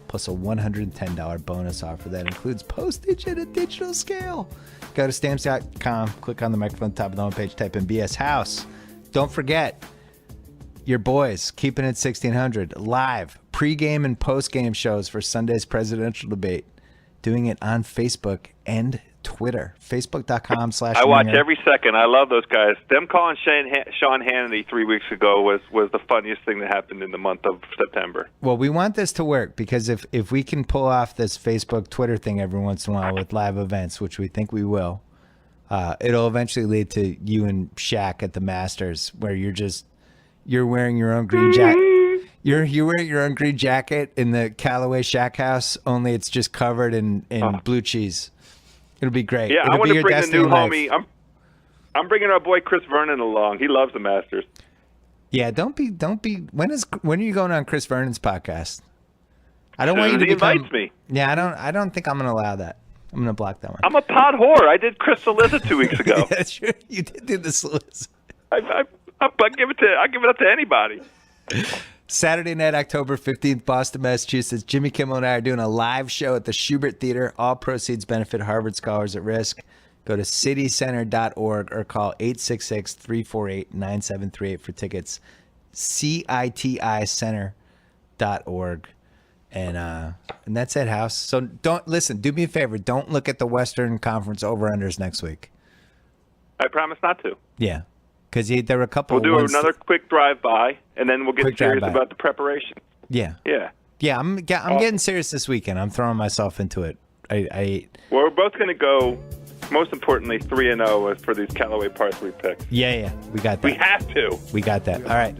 plus a $110 bonus offer that includes postage at a digital scale. Go to Stamps.com. Click on the microphone at the top of the homepage. Type in BS House. Don't forget, your boys, Keeping It 1600, live pre-game and post-game shows for Sunday's presidential debate. Doing it on Facebook and Twitter. Facebook.com/. I watch every second. I love those guys. Them calling Sean Hannity 3 weeks ago was the funniest thing that happened in the month of September. Well, we want this to work because if we can pull off this Facebook, Twitter thing every once in a while with live events, which we think we will, it'll eventually lead to you and Shaq at the Masters, where you're wearing your own green jacket. You're wearing your own green jacket in the Callaway Shaq house, only it's just covered in blue cheese. It'll be great. Yeah, It'll I want to bring the new life. homie. I'm bringing our boy Chris Vernon along. He loves the Masters. Yeah, don't be. When are you going on Chris Vernon's podcast? I don't want you to He invites me. Yeah, I don't think I'm going to allow that. I'm going to block that one. I'm a pot whore. I did Chris Saliza 2 weeks ago. Yeah, sure. You did do the Saliza. I give it up to anybody. Saturday night, October 15th, Boston, Massachusetts. Jimmy Kimmel and I are doing a live show at the Schubert Theater. All proceeds benefit Harvard Scholars at Risk. Go to citycenter.org or call 866-348-9738 for tickets. citicenter.org. And that's it, House. So do me a favor. Don't look at the Western Conference over-unders next week. I promise not to. Yeah. Because there were a couple. We'll do another quick drive-by, and then we'll get serious about the preparation. Yeah. Yeah. Yeah, I'm getting serious this weekend. I'm throwing myself into it. Well, we're both going to go, most importantly, 3-0 for these Callaway Par 3 picks. Yeah. We got that. We have to. We got that. All right.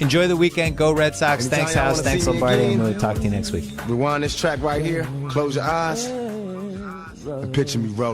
Enjoy the weekend. Go Red Sox. Anytime Thanks, y'all House. wanna Thanks, see me Lombardi. again, And we'll talk to you next week. Rewind this track right here. Close your eyes. And picture me rolling.